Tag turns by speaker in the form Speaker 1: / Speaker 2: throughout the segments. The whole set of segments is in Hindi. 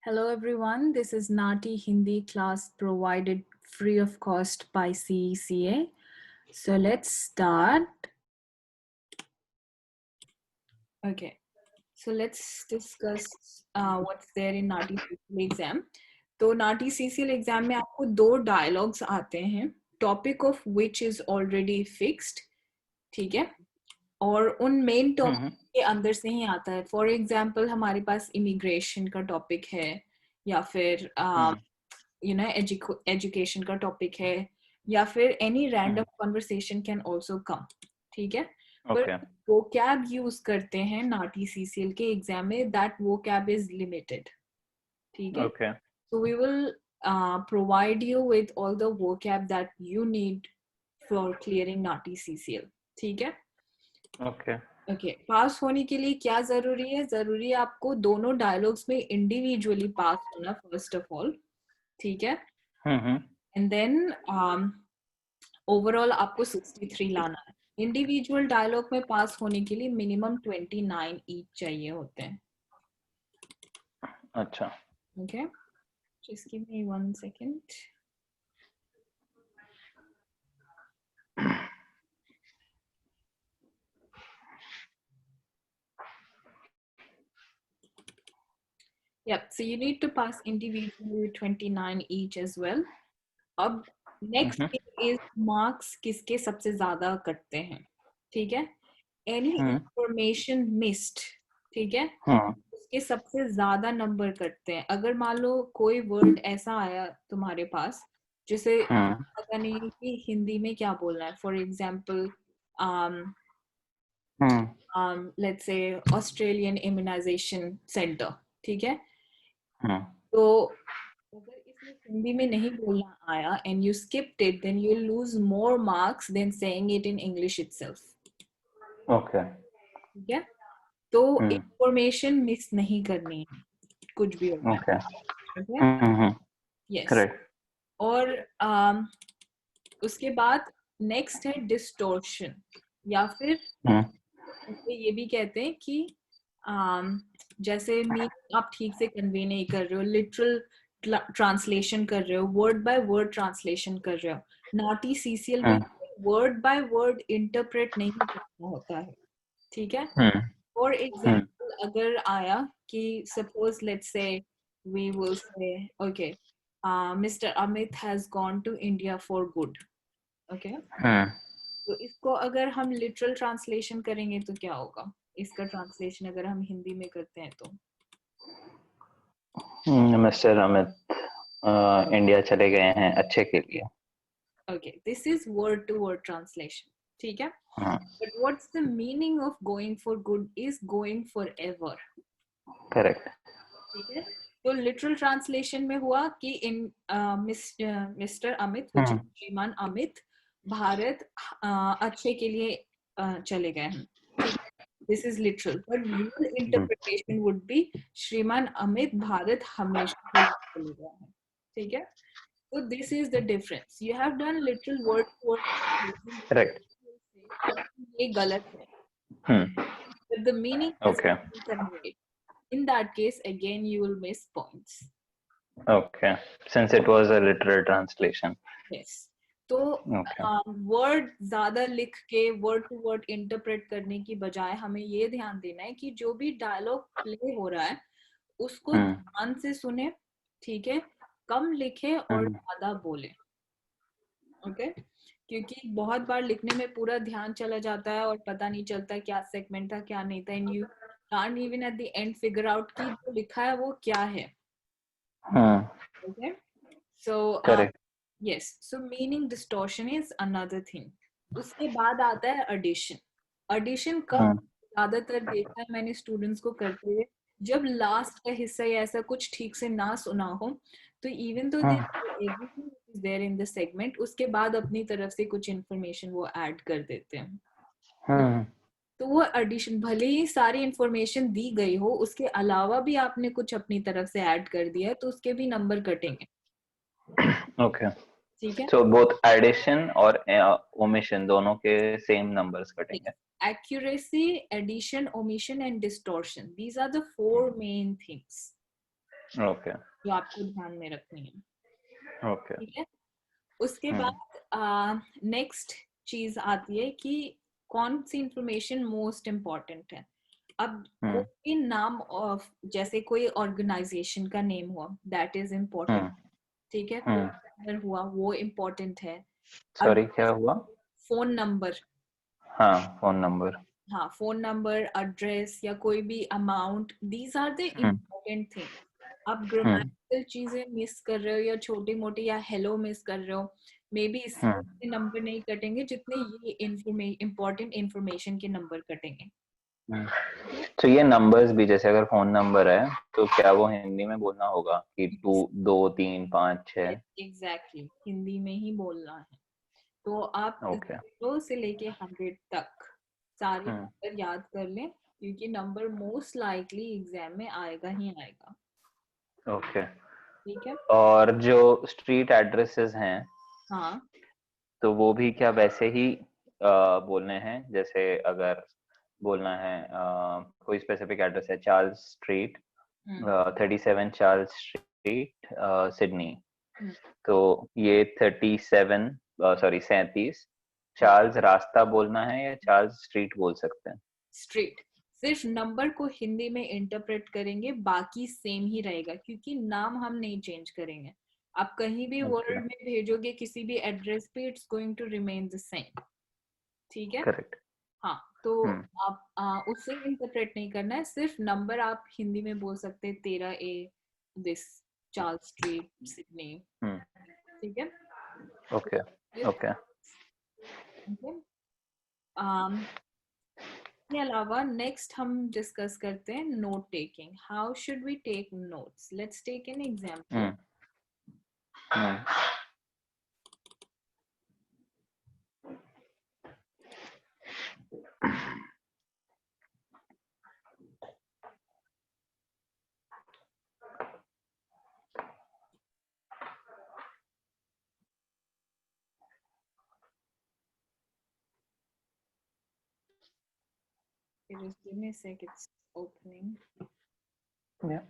Speaker 1: Hello everyone, this is Nati Hindi class provided free of cost by CECA. So let's start. Okay, so let's discuss what's there in Nati CCL exam. तो Nati CCL exam में आपको दो dialogues आते हैं, topic of which is already fixed, ठीक है? और उन मेन टॉपिक के अंदर से ही आता है. फॉर एग्जाम्पल हमारे पास इमिग्रेशन का टॉपिक है या फिर एजुकेशन का टॉपिक है या फिर any random conversation can also come. ठीक है, पर वो कैब यूज करते हैं नाटी सीसीएल के एग्जाम में, that vocab is limited. ठीक है, so we will provide you with all the vocab that you need for clearing NAATI CCL. ठीक है, ओके. पास होने के लिए क्या जरूरी है? जरूरी है आपको दोनों डायलॉग्स में इंडिविजुअली पास होना फर्स्ट ऑफ ऑल. ठीक है, एंड देन ओवरऑल आपको 63 लाना है. इंडिविजुअल डायलॉग में पास होने के लिए मिनिमम 29 ईच चाहिए होते हैं.
Speaker 2: अच्छा,
Speaker 1: okay, just give me 1 second. Yep, so you need to pass individually 29 each as well. अब नेक्स्ट इज मार्क्स किसके सबसे ज्यादा कटते हैं. ठीक है, एनी इंफॉर्मेशन मिस्ड, ठीक है, उसके सबसे ज्यादा नंबर कटते हैं. अगर मान लो कोई वर्ड ऐसा आया तुम्हारे पास जिसे पता नहीं कि हिंदी में क्या बोलना है. For example let's say Australian immunisation centre. ठीक है, तो अगर इसमें हिंदी में नहीं बोलना आया and you skipped it, then you will lose more marks than saying it in English itself.
Speaker 2: Okay,
Speaker 1: ठीक है, तो इंफॉर्मेशन मिस नहीं करनी है कुछ भी होगा.
Speaker 2: Okay,
Speaker 1: yes. और उसके बाद नेक्स्ट है डिस्टोर्शन, या फिर ये भी कहते हैं कि जैसे मीनिंग आप ठीक से कन्वे नहीं कर रहे हो, लिटरल ट्रांसलेशन कर रहे हो, वर्ड बाय वर्ड ट्रांसलेशन कर रहे हो. नाटी सीसीएल में वर्ड बाय वर्ड इंटरप्रेट नहीं करना होता है. ठीक है, फॉर एग्जाम्पल अगर आया कि suppose let's say we will say okay mister Amit has gone to India for good. Okay, तो इसको अगर हम लिटरल ट्रांसलेशन करेंगे तो क्या होगा? इसका ट्रांसलेशन अगर हम हिंदी में करते हैं तो
Speaker 2: मिस्टर अमित इंडिया चले गए हैं अच्छे के लिए.
Speaker 1: Okay, this is word to word translation. ठीक है, but what's the meaning of going for good is going for ever.
Speaker 2: Correct.
Speaker 1: ठीक है, तो लिटरल ट्रांसलेशन में हुआ कि इन मिस्टर अमित विच इज श्रीमान अमित भारत अच्छे के लिए चले गए हैं. This is literal, but real interpretation would be श्रीमान अमित भारत हमेशा के लिए चले गए हैं. ठीक है, so this is the difference. You have done literal word to word.
Speaker 2: Correct.
Speaker 1: ये गलत है. But the meaning is conveyed. In that case, again, you will miss points.
Speaker 2: Okay, since it was a literal translation.
Speaker 1: Yes. तो वर्ड ज्यादा लिख के वर्ड टू वर्ड इंटरप्रेट करने की बजाय हमें ये ध्यान देना है कि जो भी डायलॉग प्ले हो रहा है उसको ध्यान से सुने. ठीक है, कम लिखे और ज्यादा बोले. ओके, क्योंकि बहुत बार लिखने में पूरा ध्यान चला जाता है और पता नहीं चलता क्या सेगमेंट था क्या नहीं था, and you can't even at the end figure out कि जो लिखा है वो क्या है. Okay, so yes, so meaning distortion is another thing. उसके बाद आता है addition. Addition कब ज्यादातर देखा है मैंने स्टूडेंट्स को करते हुए, जब लास्ट का हिस्सा या ऐसा कुछ ठीक से ना सुना हो, तो इवन तो everything is there in the segment, उसके बाद अपनी तरफ से कुछ इंफॉर्मेशन वो ऐड कर देते हैं. तो वो एडिशन, भले ही सारी इंफॉर्मेशन दी गई हो, उसके अलावा भी आपने कुछ अपनी तरफ से ऐड कर दिया है तो उसके भी नंबर कटेंगे.
Speaker 2: ओके,
Speaker 1: ठीक है,
Speaker 2: so both addition और omission दोनों के same numbers कटेंगे.
Speaker 1: Accuracy, addition, omission and distortion. These are the four main things.
Speaker 2: Okay
Speaker 1: जो आपको ध्यान में रखनी है।
Speaker 2: ओके
Speaker 1: ठीक है, उसके बाद नेक्स्ट चीज आती है कि कौन सी इंफॉर्मेशन मोस्ट इम्पोर्टेंट है। अब कोई नाम ऑफ, जैसे कोई ऑर्गेनाइजेशन का नेम हुआ, दैट इज इम्पोर्टेंट। ठीक है, फोन नंबर हुआ, वो इम्पोर्टेंट है।
Speaker 2: सॉरी क्या हुआ?
Speaker 1: फोन नंबर,
Speaker 2: हाँ फोन नंबर,
Speaker 1: हाँ फोन नंबर, एड्रेस या कोई भी amount, these are the important thing. आप ग्रामेटिकल चीजें मिस कर रहे हो या छोटी मोटी या हेलो मिस कर रहे हो, मे बी इससे नंबर नहीं कटेंगे जितने ये इम्पोर्टेंट इंफॉर्मेशन के नंबर कटेंगे।
Speaker 2: तो ये नंबर्स भी, जैसे अगर फोन नंबर है तो क्या वो हिंदी में बोलना होगा कि 2 2 3 5 6?
Speaker 1: एग्जैक्टली, हिंदी में ही बोलना है। तो आप
Speaker 2: ओके
Speaker 1: 0 से लेके 100 तक सारे नंबर याद कर लें, क्योंकि नंबर मोस्ट लाइकली एग्जाम में आएगा ही आएगा।
Speaker 2: ओके।
Speaker 1: ठीक है,
Speaker 2: और जो स्ट्रीट एड्रेसेस हैं,
Speaker 1: हाँ
Speaker 2: तो वो भी क्या वैसे ही बोलने हैं? जैसे अगर बोलना है कोई स्पेसिफिक एड्रेस है, Charles street 37 Charles street Sydney, तो ये 37 चार्ल्स रास्ता बोलना है या चार्ल्स स्ट्रीट बोल सकते हैं?
Speaker 1: स्ट्रीट। सिर्फ नंबर को हिंदी में इंटरप्रेट करेंगे, बाकी सेम ही रहेगा, क्योंकि नाम हम नहीं चेंज करेंगे। आप कहीं भी वर्ल्ड में भेजोगे किसी भी एड्रेस पे, it's going to remain the same. ठीक है,
Speaker 2: करेक्ट।
Speaker 1: हाँ, तो आप उससे इंटरप्रेट नहीं करना है, सिर्फ नंबर आप हिंदी में बोल सकते हैं, 13A this Charles street Sydney. ठीक है,
Speaker 2: ओके ओके।
Speaker 1: के अलावा नेक्स्ट हम डिस्कस करते हैं note taking. How should we take notes? Let's take an example. Just give me a sec, it's opening.
Speaker 2: Yeah.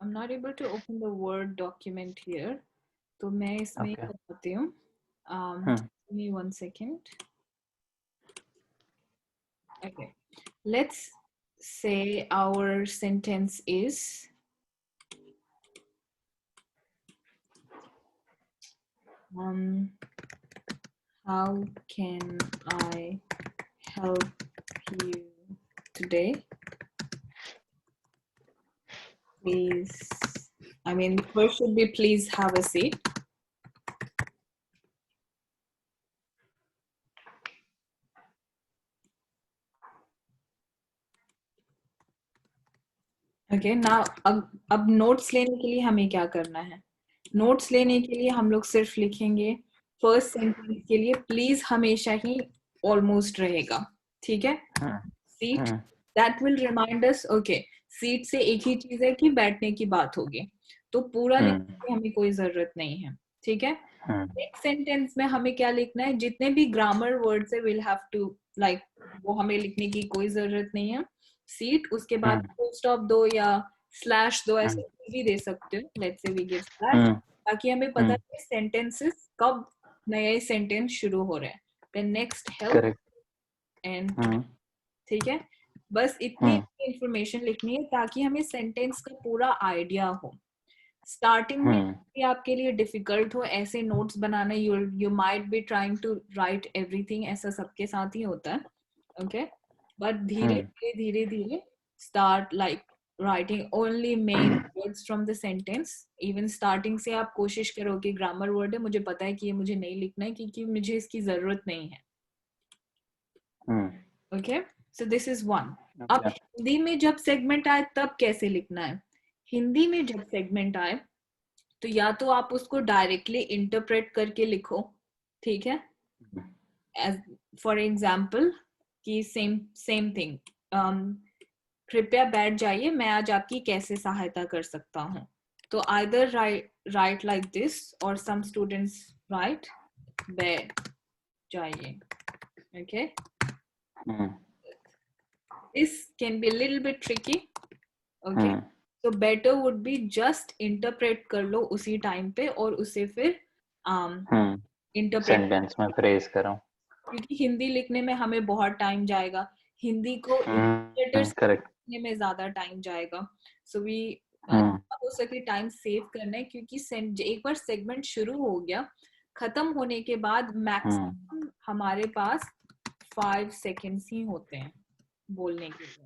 Speaker 1: I'm not able to open the Word document here, तो मैं इसमें बताती हूँ. Give me 1 second. Okay, let's say our sentence is how can I help you today? Please, I mean, first should be please have a seat. Okay, now अब नोट्स लेने के लिए हमें क्या करना है? नोट्स लेने के लिए हम लोग सिर्फ लिखेंगे फर्स्ट सेंटेंस के लिए प्लीज हमेशा ही ऑलमोस्ट रहेगा. ठीक है, seat, that will remind us. Okay, seat से एक ही चीज है कि बैठने की बात होगी, तो पूरा लिखने की हमें कोई जरूरत नहीं है. ठीक है, नेक्स्ट सेंटेंस में हमें क्या लिखना है? जितने भी ग्रामर वर्ड्स है विल हैव टू लाइक, वो हमें लिखने की कोई जरूरत नहीं है. सीट, उसके बाद फुल स्टॉप दो या स्लैश दो, ऐसे भी दे सकते हो. Let's say we give slash, ताकि हमें पता है सेंटेंसेस कब नए सेंटेंस शुरू हो रहे हैं. देन नेक्स्ट हेल्प एंड, ठीक है, बस इतनी इंफॉर्मेशन लिखनी है ताकि हमें सेंटेंस का पूरा आइडिया हो. स्टार्टिंग में आपके लिए डिफिकल्ट हो ऐसे नोट्स बनाना, you might be trying to write everything, ऐसा सबके साथ ही होता है. ओके, बट धीरे धीरे start like writing only main words from the sentence. Even starting से आप कोशिश करो कि grammar word है, मुझे पता है कि ये मुझे नहीं लिखना है क्योंकि मुझे इसकी जरूरत नहीं है. Okay, so this is one. अब हिंदी में जब सेगमेंट आए तब कैसे लिखना है? हिंदी में जब सेगमेंट आए तो या तो आप उसको डायरेक्टली इंटरप्रेट करके लिखो, ठीक है? As for example कि same thing, कृपया बैठ जाइए, मैं आज आपकी कैसे सहायता कर सकता हूँ. तो either write like this or some students write बैठ जाइए. Okay. This can be a little bit tricky. Okay. So better would be just interpret कर लो उसी टाइम पे और उसे फिर interpret
Speaker 2: सेंटेंस में फ्रेज करो,
Speaker 1: क्योंकि हिंदी लिखने में हमें बहुत टाइम जाएगा, हिंदी को लिखने में ज्यादा टाइम जाएगा. सो वी हो सके टाइम सेव करना है क्योंकि एक बार सेगमेंट शुरू हो गया, खत्म होने के बाद मैक्सिमम हमारे पास 5 सेकेंड्स ही होते हैं बोलने के लिए.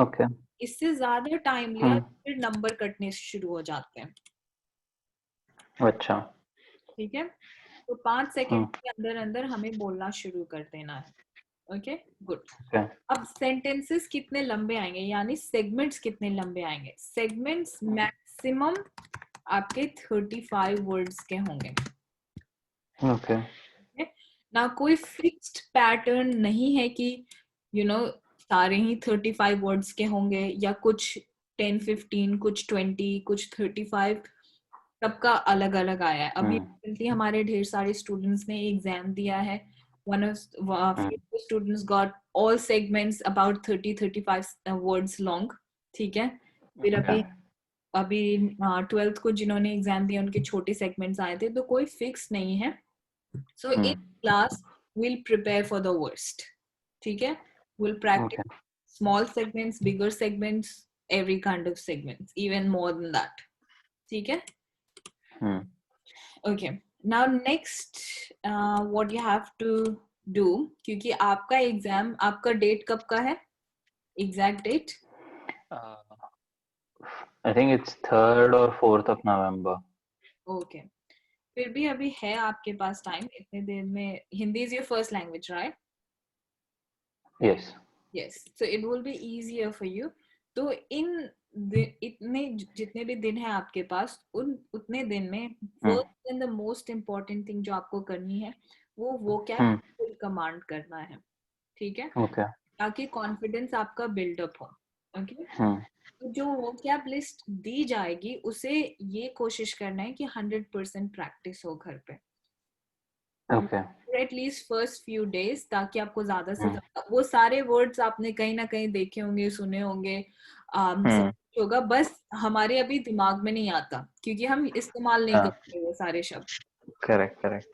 Speaker 1: ओके. इससे ज्यादा टाइम लिया फिर नंबर कटने शुरू हो जाते हैं.
Speaker 2: अच्छा,
Speaker 1: ठीक है. तो 5 सेकेंड के अंदर अंदर हमें बोलना शुरू कर देना है. Okay, good. अब सेंटेंसेस कितने लंबे आएंगे, यानी सेगमेंट्स कितने लंबे आएंगे? सेगमेंट्स मैक्सिमम आपके 35 वर्ड्स के होंगे.
Speaker 2: ओके.
Speaker 1: ना कोई फिक्स्ड पैटर्न नहीं है कि सारे ही 35 वर्ड्स के होंगे या कुछ 10-15, कुछ 20, कुछ 35, सबका अलग अलग आया है. अभी हमारे ढेर सारे स्टूडेंट्स ने एग्जाम दिया है. One of few students got all segments about 30-35 words long. ठीक है. फिर अभी 12th को जिन्होंने एग्जाम दिया उनके छोटे सेगमेंट्स आए थे, तो कोई फिक्स नहीं है. So in class we'll prepare for the worst. ठीक है. We'll practice small segments, bigger segments, every kind of segments, even more than that. ठीक है. Okay. Now next, what you have to do, क्योंकि आपका एग्जाम, आपका डेट कब का है? Exact date?
Speaker 2: I think it's 3rd or 4th of November.
Speaker 1: Okay. फिर भी अभी है आपके पास टाइम, इतने देर में. Hindi is your first language, right?
Speaker 2: Yes.
Speaker 1: Yes. So it will be easier for you. तो इतने जितने भी दिन है आपके पास, उतने दिन में first and the most important thing जो आपको करनी है वो vocab कमांड करना है. ठीक है.
Speaker 2: Okay.
Speaker 1: ताकि कॉन्फिडेंस आपका बिल्डअप हो. ओके. तो जो vocab लिस्ट दी जाएगी उसे ये कोशिश करना है कि 100% प्रैक्टिस हो घर पे.
Speaker 2: Okay.
Speaker 1: At least first few days, ताकि आपको ज्यादा से ज्यादा वो सारे वर्ड्स आपने कहीं ना कहीं देखे होंगे, सुने होंगे, होगा, बस हमारे अभी दिमाग में नहीं आता क्योंकि हम इस्तेमाल नहीं करते वो सारे शब्द.
Speaker 2: करेक्ट.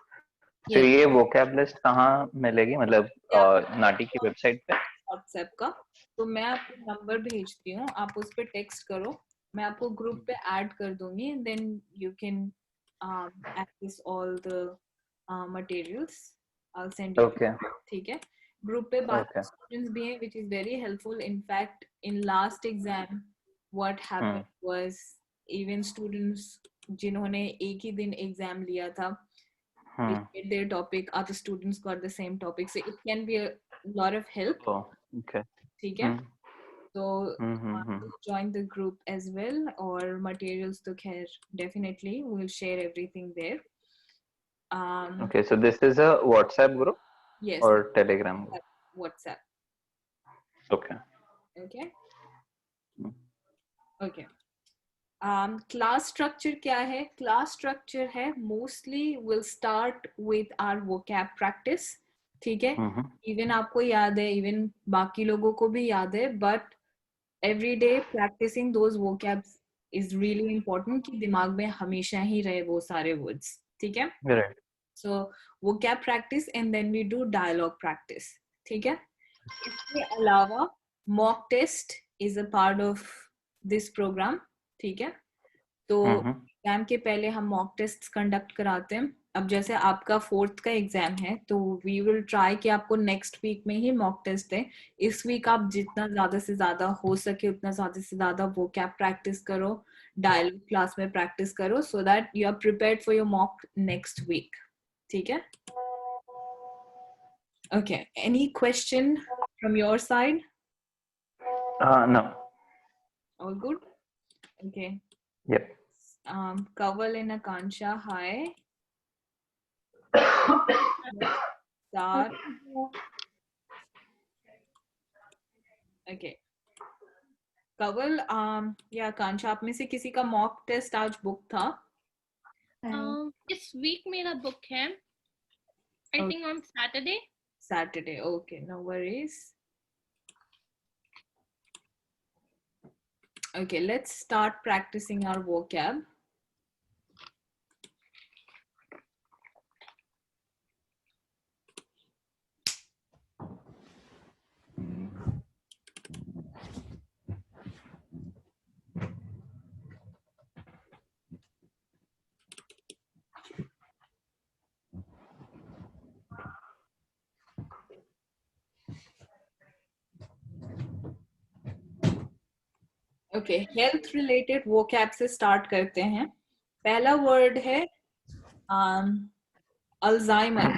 Speaker 2: तो ये vocab लिस्ट कहाँ मिलेगी, मतलब नाटी की वेबसाइट पे?
Speaker 1: व्हाट्सएप का. तो मैं आपको नंबर भेजती हूँ, आप उस पे टेक्स्ट करो, मैं आपको ग्रुप पे ऐड कर दूंगी, then you can access all the materials. I'll send you. Okay. ठीक है. ग्रुप पे बाकी स्टूडेंट्स भी हैं, which is very helpful. In fact, in last exam, what happened was even students जिन्होंने एक ही दिन एग्जाम लिया था, their topic, other students got the same topic, so it can be a lot of help.
Speaker 2: Okay.
Speaker 1: ठीक है. So join the group as well, or materials to care, definitely we'll share everything there.
Speaker 2: Okay, so this is a WhatsApp group?
Speaker 1: Yes.
Speaker 2: Or Telegram group?
Speaker 1: WhatsApp.
Speaker 2: Okay.
Speaker 1: Okay. Class structure क्या है? Class structure है mostly will start with our vocab practice. ठीक है. Even आपको याद है, even बाकी लोगों को भी याद है, but every day practicing those vocabs is really important कि दिमाग में हमेशा ही रहे वो सारे words. ठीक है.
Speaker 2: Right.
Speaker 1: So vocab practice and then we do dialogue practice. ठीक है. इसके अलावा mock test is a part of this program. ठीक है. तो एग्जाम के पहले हम मॉक टेस्ट कंडक्ट कराते हैं अब जैसे आपका 4th का एग्जाम है तो वी विल ट्राई कि आपको नेक्स्ट वीक में ही मॉक टेस्ट दें। इस वीक आप जितना ज्यादा से ज्यादा हो सके उतना ज्यादा से ज्यादा वो कैप प्रैक्टिस करो, डायलॉग क्लास में प्रैक्टिस करो, so that you are prepared for your mock next week. ठीक है? Okay, any question from your side?
Speaker 2: No.
Speaker 1: All good? Okay.
Speaker 2: Yep.
Speaker 1: Kaval and Akansha, hi. Start. Okay. Kaval या आकांक्षा, आप में से किसी का मॉक टेस्ट आज बुक था?
Speaker 3: इस वीक मेरा बुक है, I think on Saturday.
Speaker 1: Saturday, okay, no worries. Okay, let's start practicing our vocab. Okay, health related vocab से स्टार्ट करते हैं। पहला वर्ड है अल्जाइमर।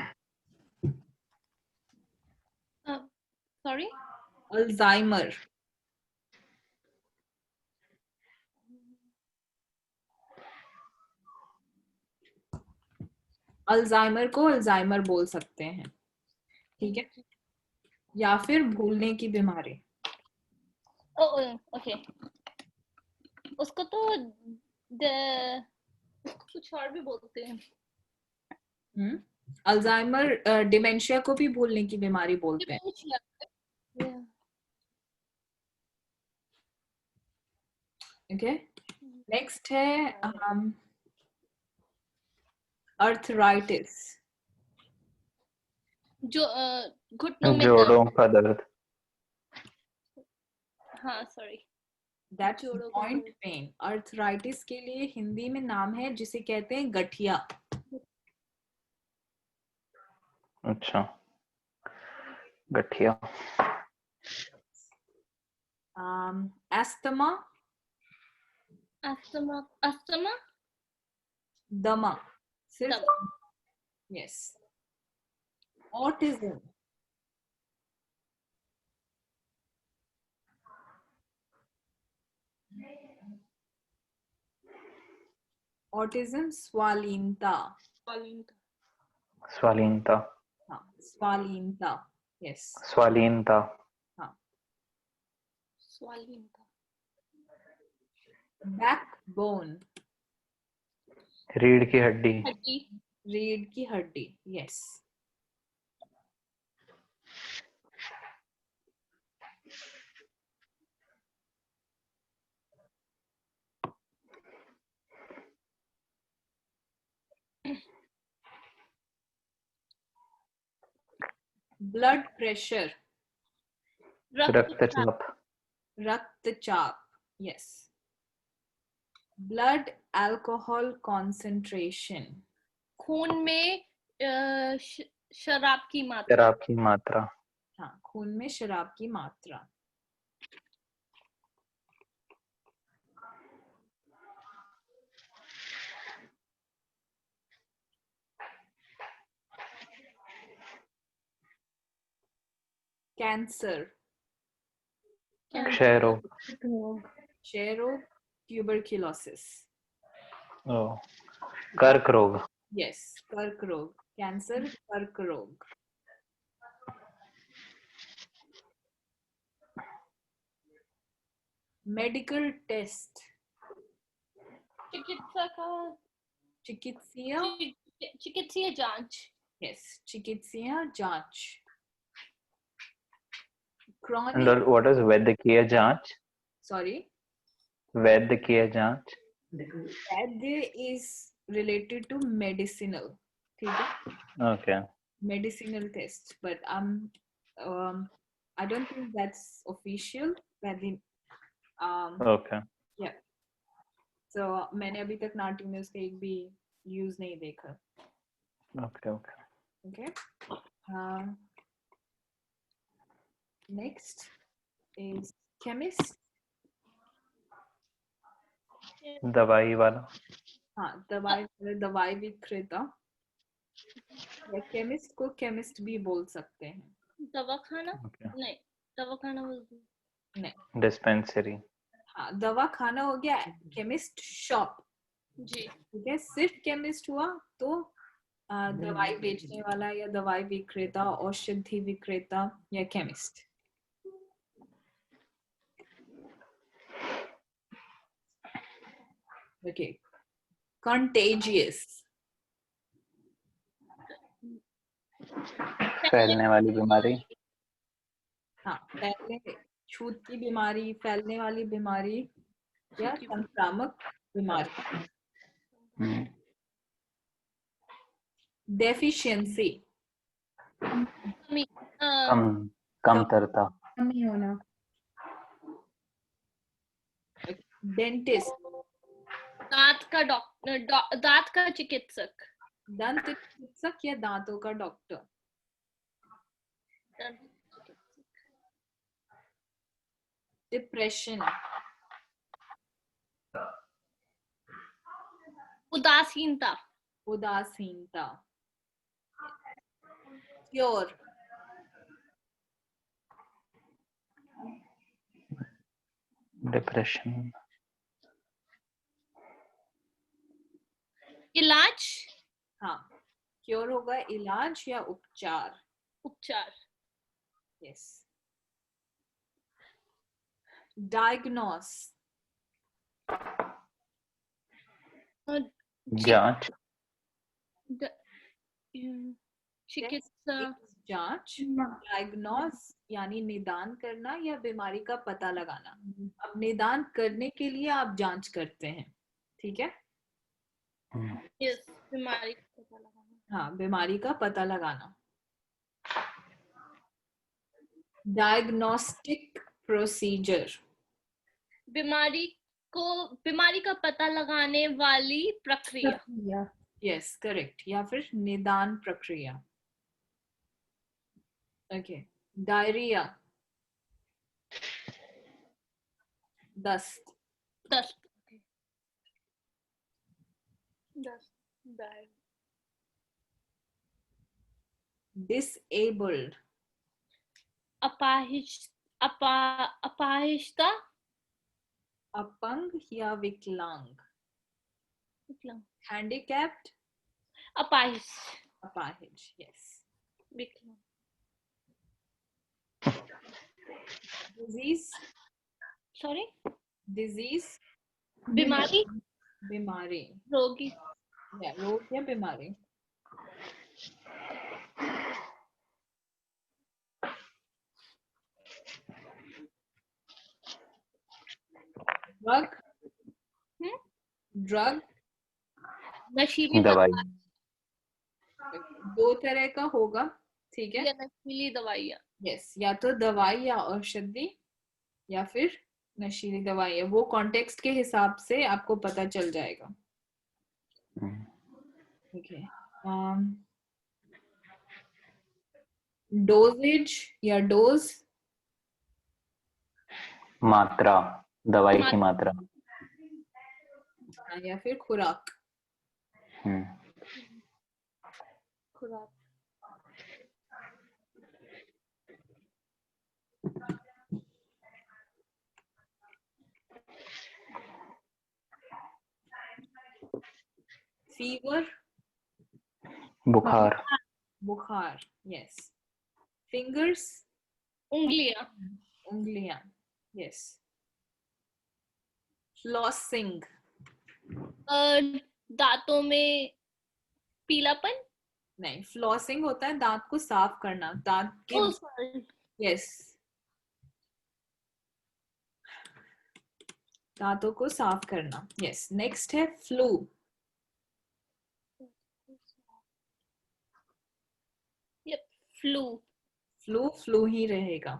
Speaker 3: Sorry?
Speaker 1: अल्जाइमर। अल्जाइमर को अल्जाइमर बोल सकते हैं, ठीक है? या फिर भूलने की बीमारी।
Speaker 3: ओके, उसको तो कुछ और भी बोलते हैं।
Speaker 1: अल्जाइमर डिमेंशिया को भी भूलने की बीमारी बोलते हैं। ओके, नेक्स्ट है अर्थराइटिस।
Speaker 3: जो घुटनों में
Speaker 2: जोड़ों का दर्द।
Speaker 3: हाँ, sorry,
Speaker 1: that's joint pain. Arthritis के लिए हिंदी में नाम है जिसे कहते हैं गठिया।
Speaker 2: अच्छा, गठिया।
Speaker 1: एस्थमा।
Speaker 3: अस्थमा,
Speaker 1: दमा, सिर्फ यस। ऑटिज्म। ऑटिज्म स्वालीनता।
Speaker 2: स्वालीनता।
Speaker 1: हाँ, स्वालीनता, यस।
Speaker 2: स्वालीनता।
Speaker 1: हाँ।
Speaker 3: स्वालीनता।
Speaker 1: बैकबोन।
Speaker 2: रीढ़ की हड्डी।
Speaker 1: रीढ़ की हड्डी, यस। Blood pressure.
Speaker 2: रक्तचाप।
Speaker 1: रक्तचाप, यस। Blood alcohol concentration.
Speaker 3: खून में शराब की मात्रा।
Speaker 2: शराब की मात्रा।
Speaker 1: हाँ, खून में शराब की मात्रा। कैंसर।
Speaker 2: क्षय रोग।
Speaker 1: क्षय रोग, ट्यूबरक्यूलोसिस।
Speaker 2: कर्क रोग।
Speaker 1: यस, कर्क रोग। कैंसर, कर्क रोग। Medical test.
Speaker 3: चिकित्सीय जांच।
Speaker 1: यस, चिकित्सीय जांच।
Speaker 2: And what is वैद्यकीय जांच?
Speaker 1: Sorry?
Speaker 2: वैद्यकीय जांच?
Speaker 1: वैद्य is related to medicinal. ठीक है?
Speaker 2: Okay.
Speaker 1: Medicinal test, but I don't think that's official.
Speaker 2: Okay.
Speaker 1: Yeah. So मैंने अभी तक नाटी में उसका एक भी यूज नहीं देखा.
Speaker 2: Okay.
Speaker 1: Okay. Next is chemist.
Speaker 2: दवाई वाला.
Speaker 1: हाँ, दवाई विक्रेता. या केमिस्ट को केमिस्ट भी बोल सकते हैं.
Speaker 3: दवाखाना.
Speaker 2: Okay.
Speaker 3: नहीं, दवाखाना
Speaker 1: नहीं.
Speaker 2: Dispensary.
Speaker 1: हाँ, दवाखाना हो गया. Chemist shop.
Speaker 3: जी.
Speaker 1: ठीक है. सिर्फ केमिस्ट हुआ तो दवाई बेचने वाला या दवाई विक्रेता, औषधि विक्रेता या केमिस्ट. ओके. कंटेजियस.
Speaker 2: फैलने वाली बीमारी.
Speaker 1: हाँ, छूतकी बीमारी, फैलने वाली बीमारी या संक्रामक बीमारी. डेफिशिएंसी.
Speaker 2: कमतरता.
Speaker 1: कमी होना. डेंटिस्ट.
Speaker 3: दांत का डॉक्टर, दांत का चिकित्सक.
Speaker 1: दंत चिकित्सक या दांतों का डॉक्टर. डिप्रेशन.
Speaker 3: उदासीनता.
Speaker 1: उदासीनता. क्योर.
Speaker 2: डिप्रेशन.
Speaker 3: इलाज.
Speaker 1: हाँ, क्योर होगा इलाज या उपचार.
Speaker 3: उपचार.
Speaker 1: यस. डायग्नोस.
Speaker 2: जांच.
Speaker 3: चिकित्सा.
Speaker 1: जांच. डायग्नोस यानी निदान करना या बीमारी का पता लगाना. अब निदान करने के लिए आप जांच करते हैं. ठीक है.
Speaker 3: यस, बीमारी का पता लगाना.
Speaker 1: हाँ, बीमारी का पता लगाना. Diagnostic procedure.
Speaker 3: बीमारी का पता लगाने वाली प्रक्रिया.
Speaker 1: Yes, correct. या फिर निदान प्रक्रिया. ओके. डायरिया. दस्त. डिसेबल्ड.
Speaker 3: अपाहिजता.
Speaker 1: अपंग या विकलांग. हैंडीकैप्ड. अपाहिज. यस.
Speaker 3: विकलांग.
Speaker 1: डिजीज.
Speaker 3: सॉरी.
Speaker 1: डिजीज.
Speaker 3: बीमारी.
Speaker 1: रोग या बीमारी. ड्रग.
Speaker 3: नशीली
Speaker 2: दवाई.
Speaker 1: 2 तरह का होगा. ठीक है.
Speaker 3: नशीली दवाइयाँ.
Speaker 1: यस, या तो दवाई या औषधि या फिर नशीली दवाई है. वो कॉन्टेक्स्ट के हिसाब से आपको पता चल जाएगा. ठीक है. डोजेज या डोज.
Speaker 2: मात्रा. दवाई की मात्रा.
Speaker 1: या फिर खुराक.
Speaker 3: खुराक.
Speaker 1: फीवर. बुखार. यस. फिंगर्स. उंगलियां. यस. फ्लॉसिंग.
Speaker 3: दांतों में पीलापन.
Speaker 1: नहीं, फ्लॉसिंग होता है दांत को साफ करना. दांत के. यस. दांतों को साफ करना. यस. नेक्स्ट है फ्लू. फ्लू ही रहेगा.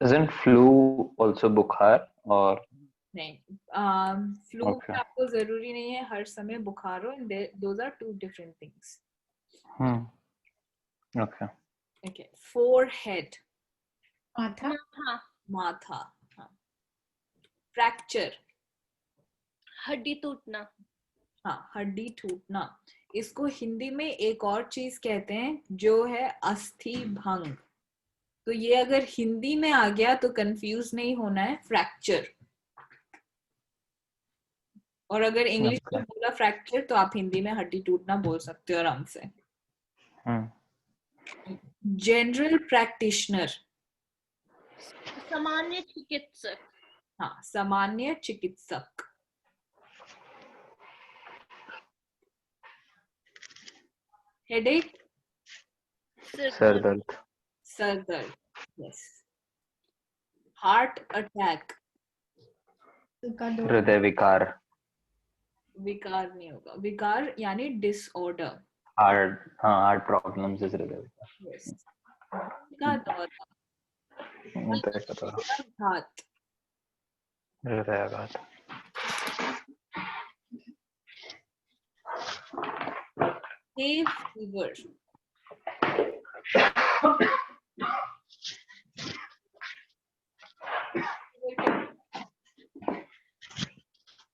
Speaker 2: Isn't flu also बुखार और
Speaker 1: नहीं, फ्लू में आपको जरूरी नहीं है हर समय बुखार हो. Those are two different things.
Speaker 2: Okay.
Speaker 1: Okay. Forehead.
Speaker 3: माथा.
Speaker 1: माथा. हाँ. Fracture.
Speaker 3: हड्डी टूटना.
Speaker 1: हाँ, हड्डी टूटना. इसको हिंदी में एक और चीज कहते हैं जो है अस्थि भंग. तो ये अगर हिंदी में आ गया तो कंफ्यूज नहीं होना है, फ्रैक्चर. और अगर इंग्लिश में बोला फ्रैक्चर तो आप हिंदी में हड्डी टूटना बोल सकते हो आराम से. General practitioner.
Speaker 3: सामान्य चिकित्सक.
Speaker 1: हाँ, सामान्य चिकित्सक. हेडेक.
Speaker 2: सर दर्द.
Speaker 1: सर दर्द. यस. Heart attack.
Speaker 2: हृदय विकार.
Speaker 1: विकार नहीं होगा, विकार यानी डिसऑर्डर.
Speaker 2: हार्ट प्रॉब्लम्स इज हृदय विकार.
Speaker 1: यस. का दौरा. घात.
Speaker 2: हृदयाघात.
Speaker 1: hay fever.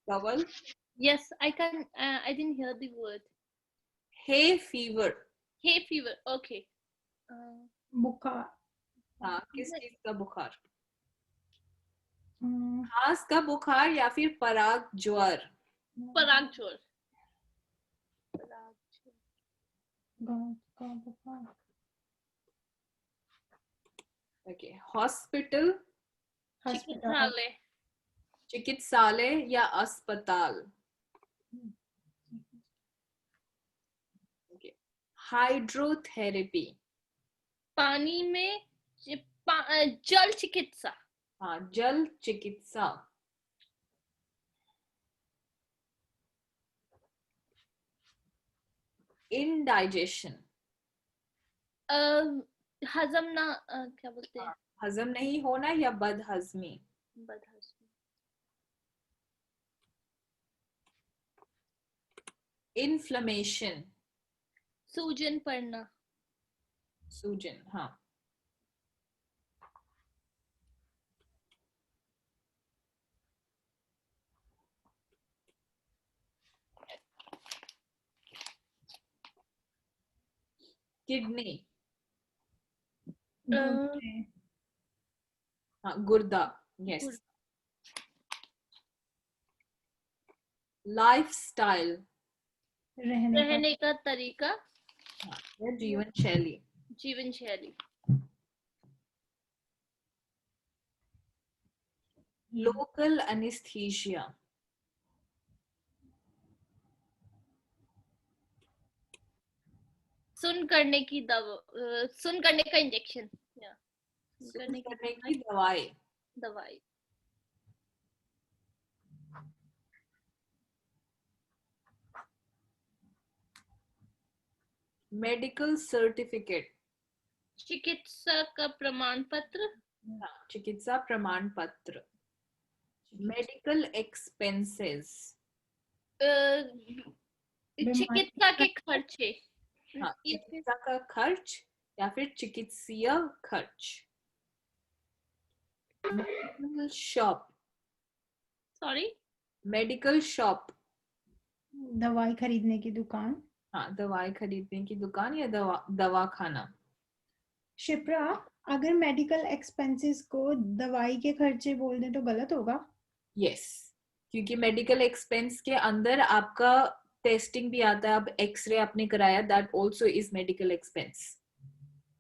Speaker 1: Double.
Speaker 3: Yes, I can. I didn't hear the word.
Speaker 1: Hay fever.
Speaker 3: Hay fever. Okay.
Speaker 4: बुखार.
Speaker 1: हाँ, किस चीज का बुखार? खांस का बुखार या फिर पराग ज्वर?
Speaker 3: पराग ज्वर.
Speaker 1: ओके. हॉस्पिटल.
Speaker 3: चिकित्सालय.
Speaker 1: चिकित्सालय या अस्पताल. ओके. हाइड्रोथेरेपी.
Speaker 3: पानी में जल चिकित्सा.
Speaker 1: हाँ, जल चिकित्सा. इनडाइजेशन.
Speaker 3: हजम ना, क्या बोलते हैं?
Speaker 1: हजम नहीं होना या बदहजमी.
Speaker 3: बदहजमी.
Speaker 1: इन्फ्लेमेशन.
Speaker 3: सूजन पड़ना.
Speaker 1: सूजन. हाँ. किडनी. हाँ, गुर्दा. यस. लाइफस्टाइल.
Speaker 3: रहने का तरीका.
Speaker 1: हाँ, जीवन शैली.
Speaker 3: जीवन शैली.
Speaker 1: Local anaesthesia.
Speaker 3: सुन करने की दवा. सुन करने का इंजेक्शन.
Speaker 1: सुन करने की दवाई.
Speaker 3: दवाई.
Speaker 1: Medical certificate.
Speaker 3: चिकित्सा का प्रमाण पत्र.
Speaker 1: चिकित्सा प्रमाण पत्र. Medical expenses.
Speaker 3: चिकित्सा के खर्चे.
Speaker 1: हाँ, चिकित्सा का खर्च या फिर चिकित्सीय खर्च. Medical shop.
Speaker 3: Sorry.
Speaker 1: Medical shop.
Speaker 4: दवाई खरीदने की दुकान.
Speaker 1: हाँ, दवाई खरीदने की दुकान या दवा खाना.
Speaker 4: शिप्रा, अगर मेडिकल एक्सपेंसेस को दवाई के खर्चे बोल दें तो गलत होगा?
Speaker 1: यस, क्योंकि मेडिकल एक्सपेंस के अंदर आपका टेस्टिंग भी आता है. अब एक्सरे आपने कराया, that also is medical expense.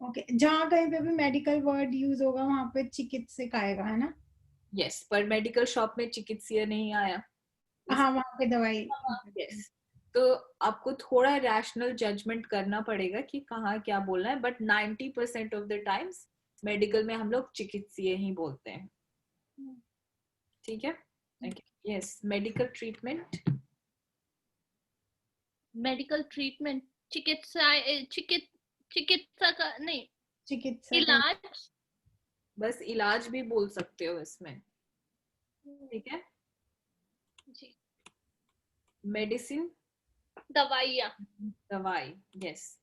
Speaker 4: Okay. जहाँ कहीं पे भी मेडिकल वर्ड यूज होगा वहां पे चिकित्सक आएगा, है ना?
Speaker 1: यस, पर मेडिकल शॉप में चिकित्सीय नहीं आया.
Speaker 4: हाँ, वहां पे दवाई.
Speaker 1: यस. तो आपको थोड़ा रैशनल जजमेंट करना पड़ेगा कि कहाँ क्या बोलना है, but 90% of the times medical में हम लोग चिकित्सीय ही बोलते हैं. ठीक है. Yes. Medical treatment.
Speaker 3: Medical treatment. चिकित्सा का नहीं.
Speaker 4: चिकित्सा.
Speaker 3: इलाज.
Speaker 1: बस इलाज भी बोल सकते हो इसमें. ठीक है.
Speaker 3: जी।
Speaker 1: मेडिसिन,
Speaker 3: दवाइयाँ।
Speaker 1: दवाई, यस।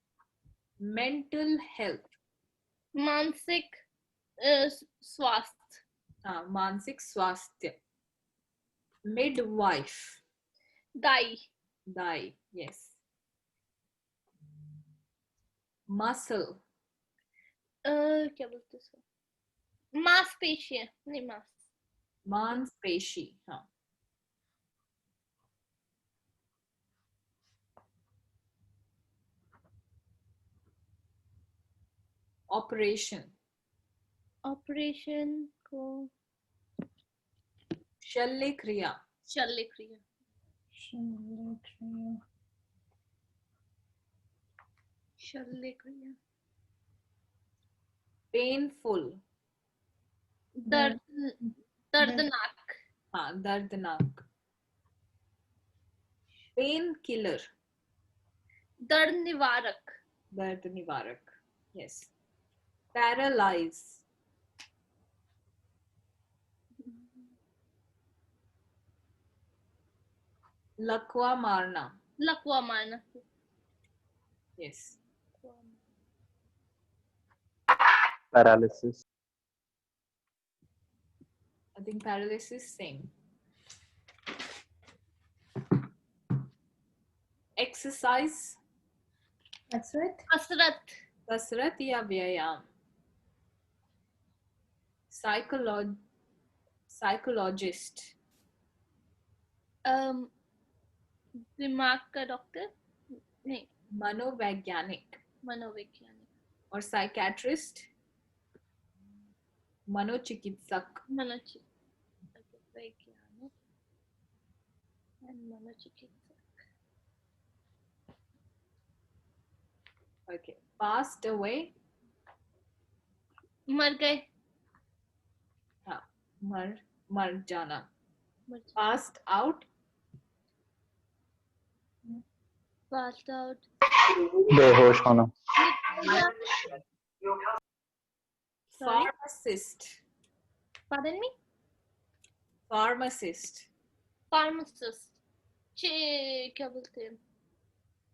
Speaker 1: मेंटल हेल्थ,
Speaker 3: मानसिक स्वास्थ्य।
Speaker 1: हाँ, मानसिक स्वास्थ्य। मिडवाइफ,
Speaker 3: दाई।
Speaker 1: दाई, यस। मसल,
Speaker 3: क्या बोलते हैं उसको? मांसपेशियाँ, नहीं
Speaker 1: मांसपेशी, हाँ। ऑपरेशन,
Speaker 3: ऑपरेशन को
Speaker 1: शल्य क्रिया,
Speaker 3: शल्य क्रिया। शल्य क्रिया।
Speaker 1: पेनफुल,
Speaker 3: दर्दनाक।
Speaker 1: हाँ, दर्दनाक। पेन किलर,
Speaker 3: दर्द निवारक।
Speaker 1: दर्द निवारक, यस। पैरालाइज, लकवा मारना,
Speaker 3: लकवा मारना,
Speaker 1: yes.
Speaker 2: Paralysis,
Speaker 1: I think paralysis, same. Exercise,
Speaker 3: कसरत।
Speaker 1: कसरत या व्यायाम। साइकोलॉजिस्ट,
Speaker 3: दिमाग का डॉक्टर, नहीं,
Speaker 1: मनोवैज्ञानिक।
Speaker 3: मनोवैज्ञानिक।
Speaker 1: और साइकेट्रिस्ट, मनोचिकित्सक।
Speaker 3: मनोवैज्ञानिक and मनोचिकित्सक।
Speaker 1: Okay, passed away,
Speaker 3: मर गए।
Speaker 1: हाँ, मर जाना। passed out,
Speaker 3: passed out,
Speaker 2: बेहोश होना।
Speaker 1: pharmacist,
Speaker 3: pardon me,
Speaker 1: pharmacist,
Speaker 3: pharmacist, क्या बोलते हैं,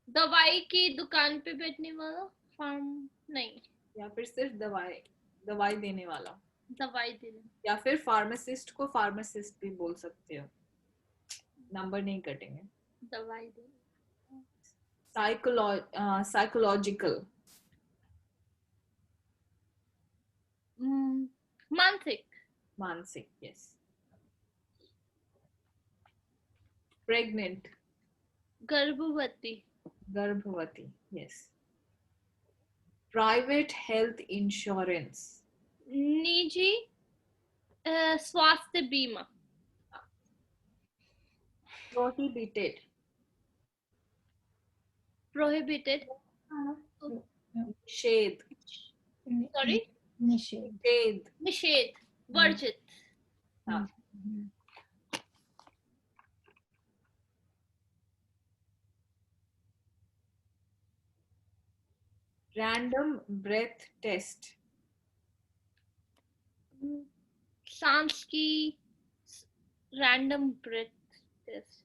Speaker 3: दवाई की दुकान पे बैठने वाला, फार्म नहीं,
Speaker 1: या फिर सिर्फ दवाई देने वाला।
Speaker 3: दवाई देने,
Speaker 1: या फिर फार्मासिस्ट को फार्मासिस्ट भी बोल सकते हो, नंबर नहीं कटेंगे।
Speaker 3: दवाई देने।
Speaker 1: साइकोलॉजिकल, मानसिक, यस। प्रेग्नेंट,
Speaker 3: गर्भवती,
Speaker 1: यस। प्राइवेट हेल्थ इंश्योरेंस,
Speaker 3: निजी स्वास्थ्य बीमा।
Speaker 1: प्रोहिबिटेड, निषेध,
Speaker 3: सॉरी, निषेध, वर्जित।
Speaker 1: हाँ। रैंडम ब्रेथ टेस्ट,
Speaker 3: सांस की रैंडम ब्रेथ टेस्ट।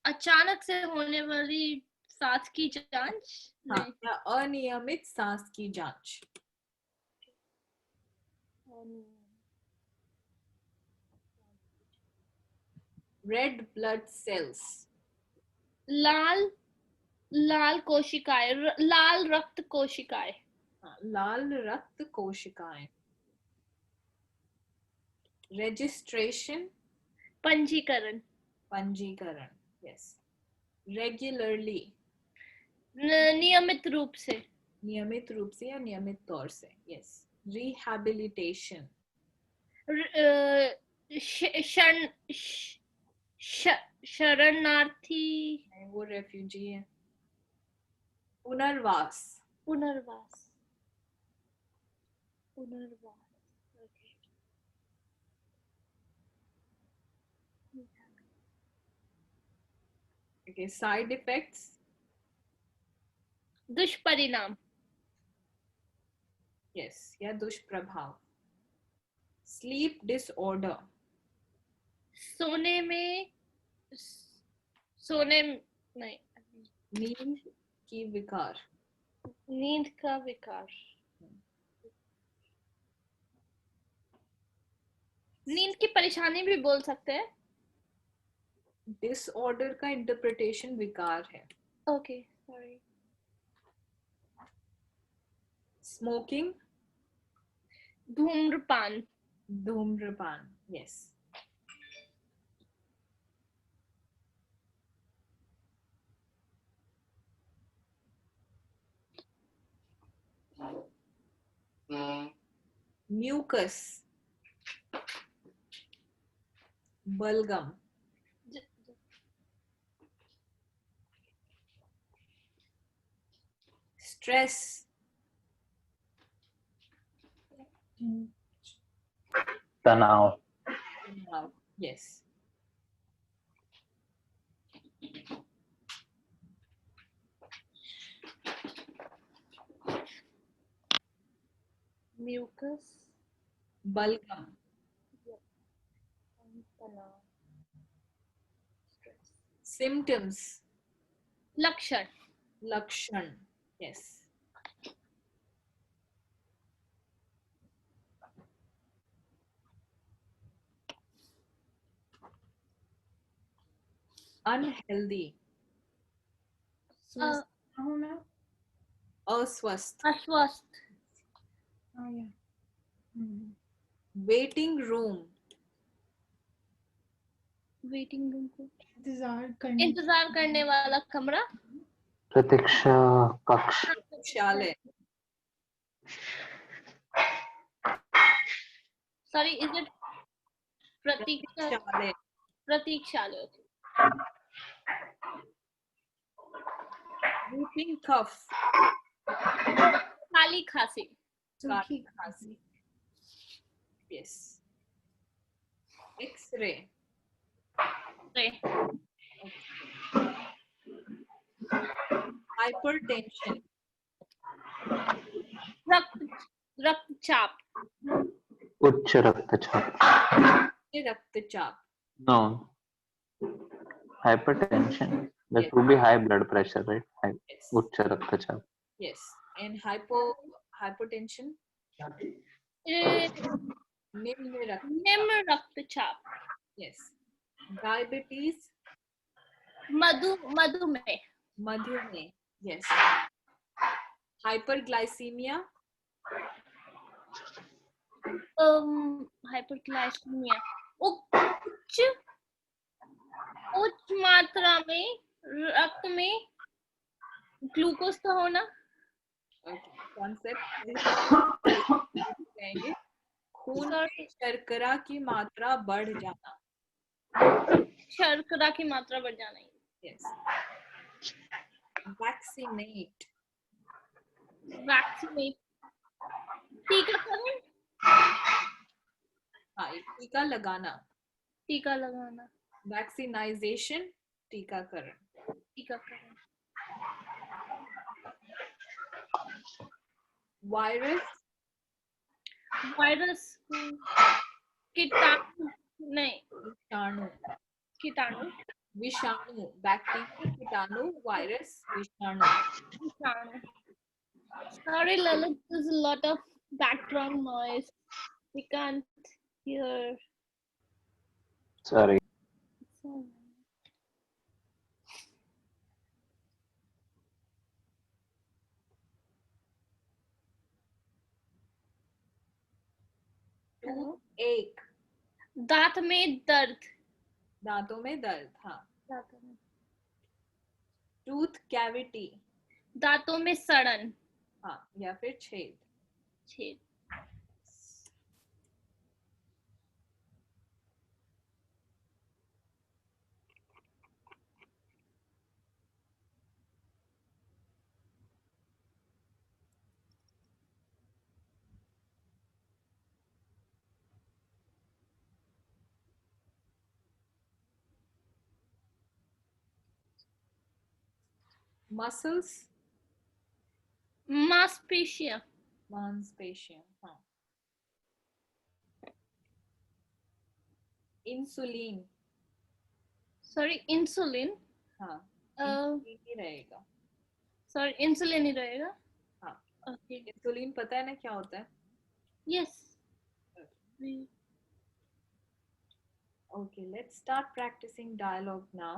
Speaker 3: अचानक से होने वाली सांस की जांच,
Speaker 1: हाँ, या अनियमित सांस की जांच। रेड ब्लड सेल्स,
Speaker 3: लाल कोशिकाएं, लाल रक्त कोशिकाएं।
Speaker 1: हाँ, लाल रक्त कोशिकाएं। रजिस्ट्रेशन,
Speaker 3: पंजीकरण,
Speaker 1: यस। रेगुलरली,
Speaker 3: नियमित रूप से
Speaker 1: या नियमित तौर से, यस। रिहैबिलिटेशन,
Speaker 3: शरणार्थी,
Speaker 1: वो रेफ्यूजी है। पुनर्वास, okay. साइड इफेक्ट्स,
Speaker 3: दुष्परिणाम,
Speaker 1: यस, या दुष्प्रभाव। Sleep disorder.
Speaker 3: सोने नहीं,
Speaker 1: नींद की विकार.
Speaker 3: नींद का विकार. नींद की परेशानी भी बोल सकते हैं.
Speaker 1: डिसऑर्डर का इंटरप्रिटेशन विकार है.
Speaker 3: Okay, sorry.
Speaker 1: स्मोकिंग.
Speaker 3: धूम्रपान.
Speaker 1: धूम्रपान. यस. म्यूकस. बलगम. स्ट्रेस.
Speaker 2: तनाव.
Speaker 1: यस.
Speaker 3: म्यूकस.
Speaker 1: बलगम. सिम्टम्स.
Speaker 3: लक्षण.
Speaker 1: लक्षण. यस. अनहेल्दी.
Speaker 4: होना.
Speaker 1: अस्वस्थ.
Speaker 3: अस्वस्थ.
Speaker 1: Waiting room.
Speaker 3: वेटिंग रूम को
Speaker 4: इंतजार
Speaker 3: करने वाला कमरा.
Speaker 2: प्रतीक्षा कक्ष.
Speaker 1: प्रतीक्षालय.
Speaker 3: सॉरी, इज इट
Speaker 1: प्रतीक्षालय.
Speaker 3: प्रतीक्षालय.
Speaker 1: whooping cough.
Speaker 3: काली खांसी.
Speaker 1: काली खांसी. Yes. X-ray. Hypertension.
Speaker 3: रक्तचाप.
Speaker 2: उच्च रक्तचाप.
Speaker 1: रक्तचाप.
Speaker 2: No. Hypertension. That would be high blood pressure, right?
Speaker 1: Yes.
Speaker 2: उच्च रक्तचाप.
Speaker 1: Yes. And hypertension.
Speaker 3: निम्न रक्तचाप.
Speaker 1: Yes. Diabetes.
Speaker 3: मधुमेह.
Speaker 1: Yes. Hyperglycemia.
Speaker 3: हाइपरग्लाइसीमिया. उच्च मात्रा में रक्त में ग्लूकोज का होना.
Speaker 1: कॉन्सेप्ट कहेंगे. खून में शर्करा की मात्रा बढ़ जाना.
Speaker 3: शर्करा की मात्रा बढ़ जाना.
Speaker 1: Yes. Vaccinate.
Speaker 3: टीकाकरण.
Speaker 1: टीका लगाना. Vaccination. टीकाकरण. वायरस. विषाणु. बैक्टीरिया. कीटाणु. वायरस. विषाणु.
Speaker 3: Sorry, Lalit, there's a lot of background noise. We can't hear.
Speaker 2: Sorry.
Speaker 1: एक.
Speaker 3: दांतों में दर्द.
Speaker 1: हाँ. Tooth cavity.
Speaker 3: दांतों में सड़न.
Speaker 1: हाँ, या फिर छेद. मसल्स.
Speaker 3: मांसपेशियां.
Speaker 1: हाँ. इंसुलिन.
Speaker 3: Sorry, insulin.
Speaker 1: हाँ,
Speaker 3: Uh,
Speaker 1: इंसुलिन ही रहेगा.
Speaker 3: sorry, insulin ही रहेगा.
Speaker 1: हाँ.
Speaker 3: Okay.
Speaker 1: इंसुलिन पता है ना क्या होता है?
Speaker 3: Yes. We-
Speaker 1: Okay, let's start practicing dialogue now.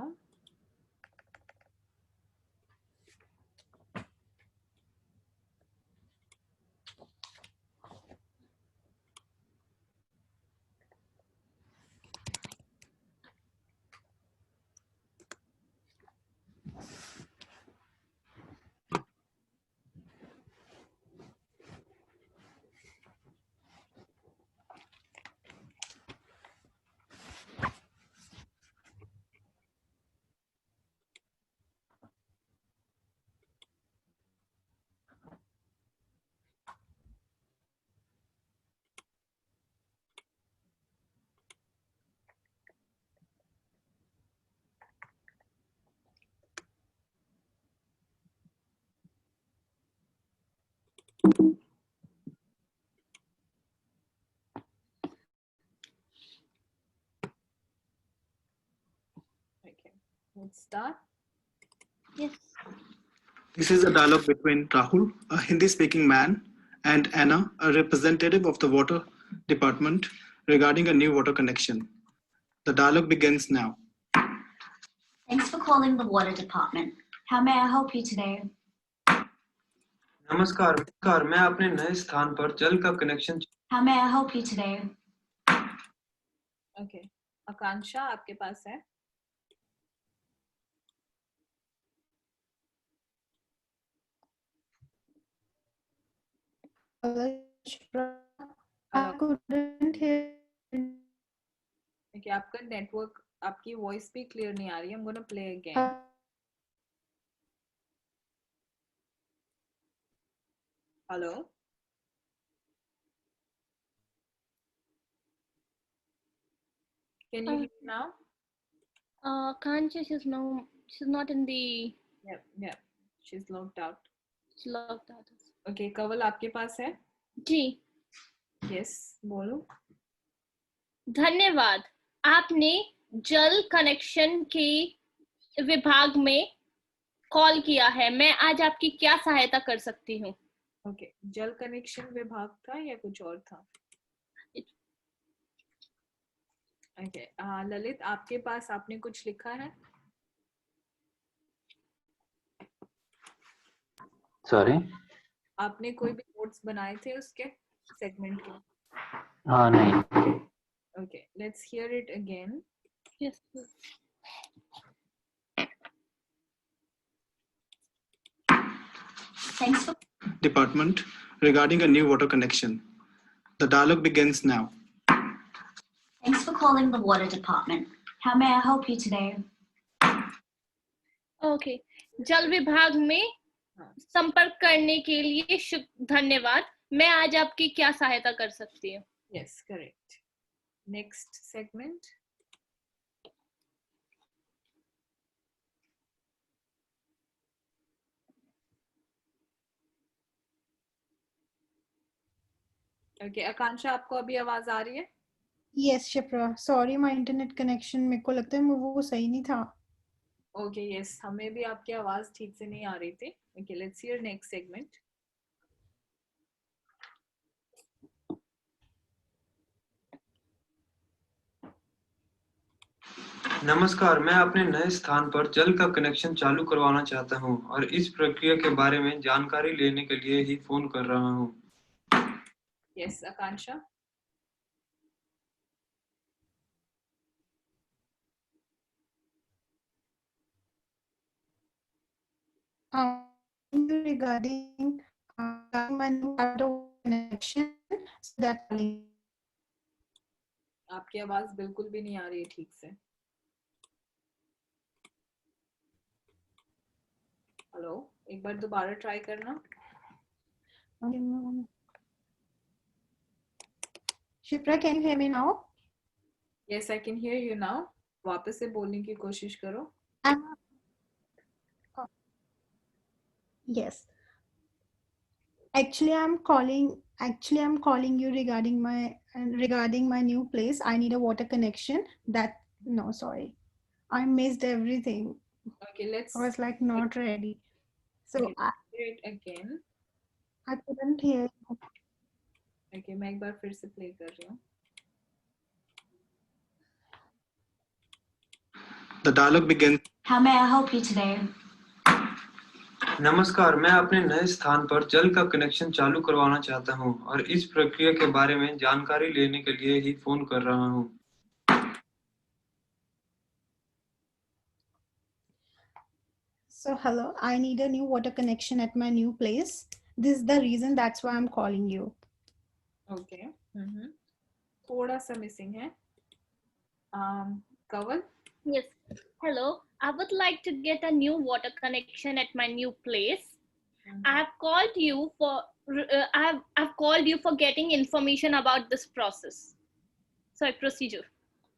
Speaker 1: Okay, let's start.
Speaker 3: Yes.
Speaker 5: This is a dialogue between Rahul, a Hindi-speaking man, and Anna, a representative of the water department, regarding a new water connection. The dialogue begins now.
Speaker 6: Thanks for calling the water department. How may I help you today?
Speaker 7: नमस्कार, मैं अपने नए स्थान पर जल का connection.
Speaker 6: How may I help you today?
Speaker 1: Okay, आकांक्षा आपके पास है.
Speaker 4: I couldn't hear.
Speaker 1: Okay, आपका नेटवर्क, आपकी वॉइस भी क्लियर नहीं आ रही है. I'm gonna play again. Hello. Can you hear me now?
Speaker 3: Kancha, she's not in the.
Speaker 1: Yep. She's logged out.
Speaker 3: She's logged out.
Speaker 1: Okay, कवल आपके पास है?
Speaker 3: जी.
Speaker 1: Yes, बोलो.
Speaker 3: धन्यवाद. आपने जल कनेक्शन के विभाग में कॉल किया है. मैं आज आपकी क्या सहायता कर सकती हूँ?
Speaker 1: Okay, जल कनेक्शन विभाग था या कुछ और था? Okay, ललित आपके पास आपने कुछ लिखा है?
Speaker 2: सॉरी,
Speaker 1: आपने कोई भी नोट्स बनाए थे उसके सेगमेंट के?
Speaker 2: हाँ नहीं.
Speaker 1: Okay, let's hear it again.
Speaker 3: Yes.
Speaker 6: Thanks for
Speaker 5: Department regarding a new water connection. The dialogue begins now.
Speaker 6: Thanks for calling the water department. How may I help you today?
Speaker 3: Okay. जल विभाग में संपर्क करने के लिए धन्यवाद. मैं आज आपकी क्या सहायता कर सकती हूँ?
Speaker 1: Yes, correct. Next segment. Okay, आकांक्षा आपको अभी आवाज आ रही है?
Speaker 4: Yes, Shipra. Sorry, my internet connection मेरे को लगता है वो सही नहीं था.
Speaker 1: Okay, yes, हमें भी आपकी आवाज ठीक से नहीं आ रही थी. Okay, let's hear next segment.
Speaker 7: नमस्कार, मैं अपने नए स्थान पर जल का कनेक्शन चालू करवाना चाहता हूं और इस प्रक्रिया के बारे में जानकारी लेने के लिए ही फोन कर रहा हूं.
Speaker 1: Yes, Akanksha.
Speaker 4: Regarding my new water connection, so that
Speaker 1: आपकी आवाज बिल्कुल भी नहीं आ रही है ठीक से. हेलो, एक बार दोबारा ट्राई करना.
Speaker 4: Shipra, can you hear me now?
Speaker 1: Yes, I can hear you now. वापस से बोलने की कोशिश करो.
Speaker 4: Yes. Actually, I'm calling you regarding my And regarding my new place, I need a water connection. No, sorry. I missed everything.
Speaker 1: Okay, let's.
Speaker 4: I was like not ready. So
Speaker 1: Okay, play it again.
Speaker 4: I couldn't hear you.
Speaker 1: Okay, मैं एक बार फिर से play कर रही हूँ.
Speaker 5: The dialogue begins.
Speaker 6: How may I help you today?
Speaker 7: नमस्कार, मैं अपने नए स्थान पर जल का कनेक्शन चालू करवाना चाहता हूँ और इस प्रक्रिया के बारे में जानकारी लेने के लिए ही फोन कर रहा हूँ.
Speaker 4: So hello, I need a new water connection at my new place. This is the reason, that's why I'm calling you.
Speaker 1: Okay. थोड़ा सा missing है. Kaval?
Speaker 3: Yes. Hello. I would like to get a new water connection at my new place. I've called you for I've called you for getting information about this process. Sorry, procedure.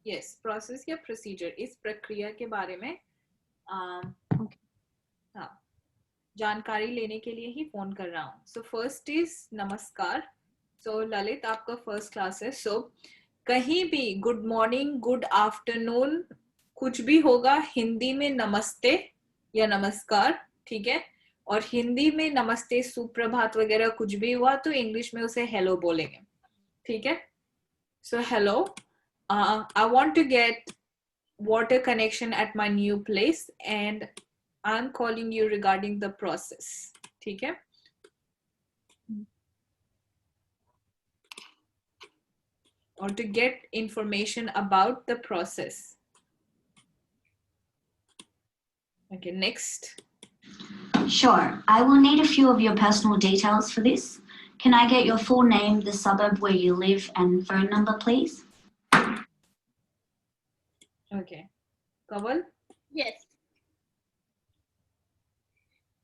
Speaker 1: Yes, process या procedure. इस प्रक्रिया के बारे में हाँ, जानकारी लेने के लिए ही फोन कर रहा हूँ. So first is नमस्कार. So ललित आपका first class है. So कहीं भी good morning, good afternoon कुछ भी होगा हिंदी में नमस्ते या नमस्कार, ठीक है. और हिंदी में नमस्ते सुप्रभात वगैरह कुछ भी हुआ तो इंग्लिश में उसे हेलो बोलेंगे, ठीक है. So hello, I want to get water connection at my new place and I'm calling you regarding the process, ठीक है. Or to get information about the process. Okay, next.
Speaker 6: Sure. I will need a few of your personal details for this. Can I get your full name, the suburb where you live, and phone number, please?
Speaker 1: Okay. Kaval?
Speaker 3: Yes.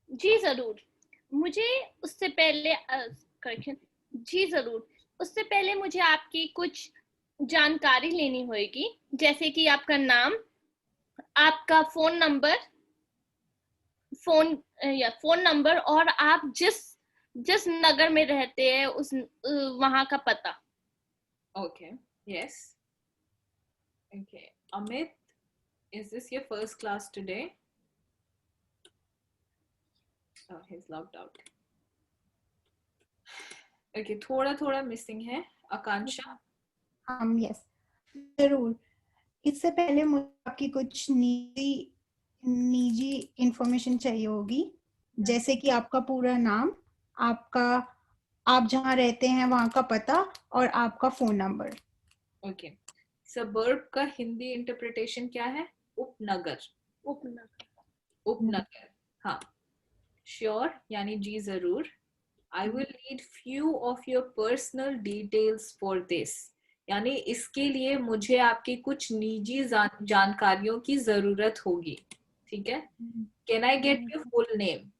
Speaker 3: जी जरूर. मुझे उससे पहले करेक्शन. जी जरूर. उससे पहले मुझे आपकी कुछ जानकारी लेनी होगी, जैसे कि आपका नाम, आपका फोन नंबर, फोन नंबर और आप जिस नगर में रहते हैं उस वहां का पता.
Speaker 1: Okay. Yes. Okay. Amit, is this your first class today? Oh, he's logged out. Okay, थोड़ा missing है. Akansha?
Speaker 4: Yes. जरूर. इससे पहले मुझे आपकी कुछ निजी इंफॉर्मेशन चाहिए होगी, जैसे कि आपका पूरा नाम, आप जहाँ रहते हैं वहाँ का पता और आपका फोन नंबर.
Speaker 1: Okay. Suburb का हिंदी इंटरप्रिटेशन क्या है? उपनगर. उपनगर. हाँ. Sure, यानी जी जरूर. I will need few of your personal details for this. यानी इसके लिए मुझे आपकी कुछ निजी जानकारियों की जरूरत होगी, ठीक है. Can I get your full name?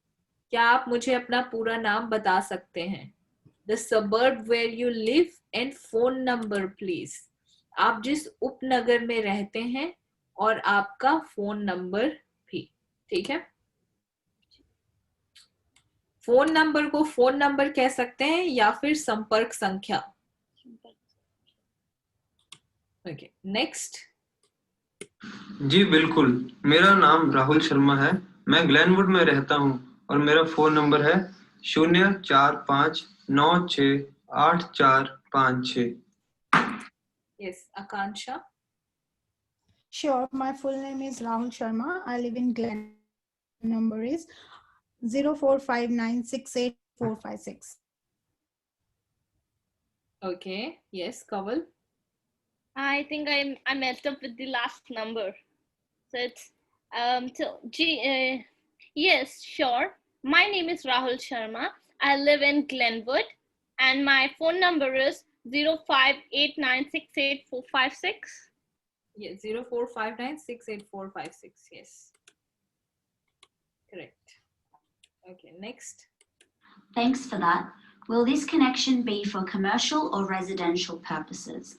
Speaker 1: क्या आप मुझे अपना पूरा नाम बता सकते हैं? The suburb where you live and phone number please. आप जिस उपनगर में रहते हैं और आपका फोन नंबर भी, ठीक है. फोन नंबर को फोन नंबर कह सकते हैं या फिर संपर्क संख्या. Okay, next.
Speaker 7: जी बिल्कुल. मेरा नाम राहुल शर्मा है. मैं ग्लेनवुड में रहता हूँ और मेरा फोन नंबर है 0459684556.
Speaker 1: Yes, Akanksha.
Speaker 4: Sure, my full name is Rahul Sharma. I live in Glen. Number is 0459684456.
Speaker 1: Okay, yes, Kaval.
Speaker 3: I think I messed up with the last number. So it's yes, sure. My name is Rahul Sharma. I live in Glenwood and my phone number is 0589684456.
Speaker 1: Yeah, 0459684456. Yes. Correct. Okay, next.
Speaker 6: Thanks for that. Will this connection be for commercial or residential purposes?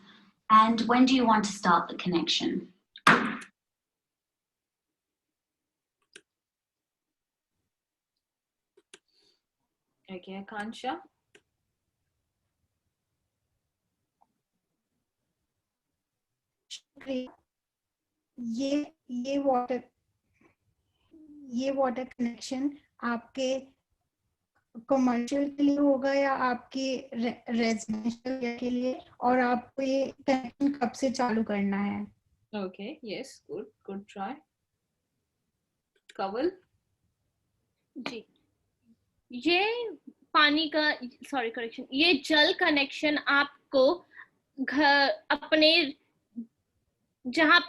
Speaker 6: And when do you want to start the connection?
Speaker 1: Okay, Akansha.
Speaker 4: शुक्रिया। ये वाटर कनेक्शन आपके कमर्शियल के लिए होगा या आपके रेजिडेंशियल के लिए, और आपको ये कनेक्शन कब से चालू करना है?
Speaker 1: Okay, yes, good try. Kanwal?
Speaker 3: जी, ये पानी का ये जल कनेक्शन आपको घर अपने जहाँ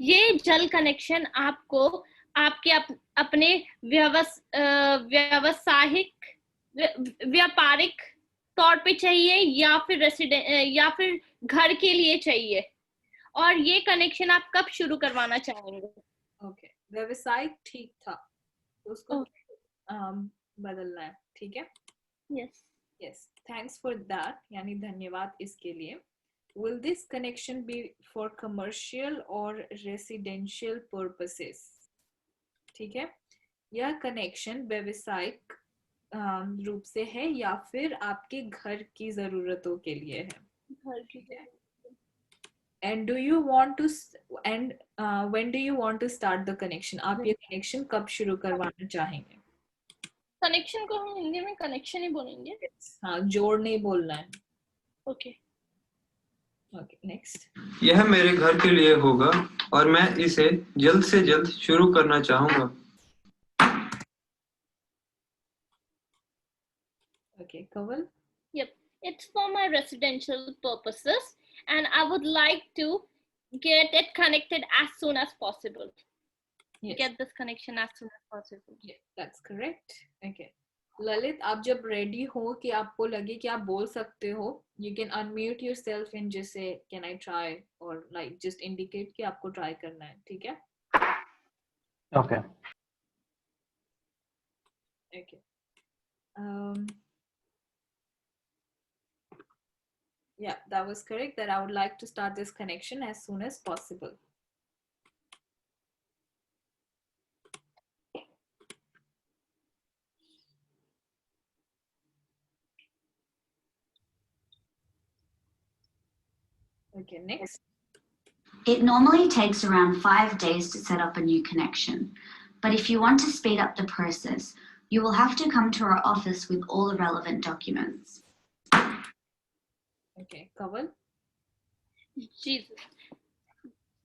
Speaker 3: ये जल कनेक्शन आपको आपके अपने व्यावसायिक व्यापारिक तौर पे चाहिए या फिर घर के लिए चाहिए, और ये कनेक्शन आप कब शुरू करवाना चाहेंगे?
Speaker 1: ओके, व्यावसायिक ठीक था, उसको बदलना है, ठीक है? यस, थैंक्स फॉर दैट, यानी धन्यवाद इसके लिए। Will this connection be for commercial or residential purposes? ठीक है, यह कनेक्शन व्यावसायिक रूप से है या फिर आपके घर की जरूरतों के लिए है?
Speaker 3: घर की।
Speaker 1: And do you want to when do you want to start the connection? आप ये कनेक्शन कब शुरू करवाना चाहेंगे?
Speaker 3: कनेक्शन को हम हिंदी में कनेक्शन ही बोलेंगे।
Speaker 1: हाँ, जोड़ नहीं बोलना है।
Speaker 3: Okay,
Speaker 1: next.
Speaker 7: यह मेरे घर के लिए होगा और मैं इसे जल्द से जल्द शुरू करना चाहूंगा।
Speaker 1: Okay, Kanwal?
Speaker 3: Yep, it's for my residential purposes and I would like to get it connected as soon as possible.
Speaker 1: Yes.
Speaker 3: Get this connection as soon as possible.
Speaker 1: Yeah, that's correct. Okay. Lalit, आप जब रेडी हो कि आपको लगे कि आप बोल सकते हो, you can unmute yourself and just say can I try, or like just indicate कि आपको try करना है, ठीक है?
Speaker 2: Okay.
Speaker 1: Okay. Yeah, that was correct, that I would like to start this connection as soon as possible. Okay, next.
Speaker 6: It normally takes around 5 days to set up a new connection. But if you want to speed up the process, you will have to come to our office with all the relevant documents.
Speaker 1: Okay, Kanwal?
Speaker 3: जी,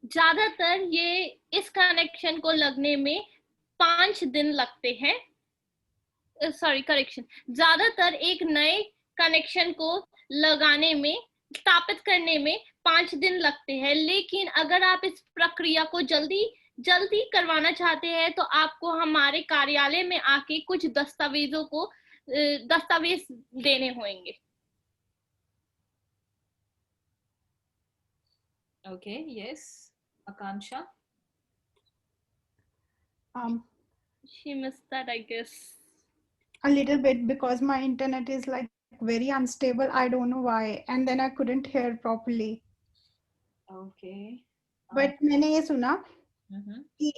Speaker 3: ज्यादातर ये इस कनेक्शन को लगने में 5 दिन लगते हैं। ज्यादातर एक नए कनेक्शन को लगाने में, स्थापित करने में 5 दिन लगते हैं, लेकिन अगर आप इस प्रक्रिया को जल्दी करवाना चाहते हैं तो आपको हमारे कार्यालय में आके कुछ दस्तावेज देने होंगे।
Speaker 1: Okay, yes. Akansha?
Speaker 3: She missed that, I guess.
Speaker 4: A little bit, because my internet is like very unstable. I don't know why, and then I couldn't hear properly.
Speaker 1: Okay.
Speaker 4: But मैंने ये सुना कि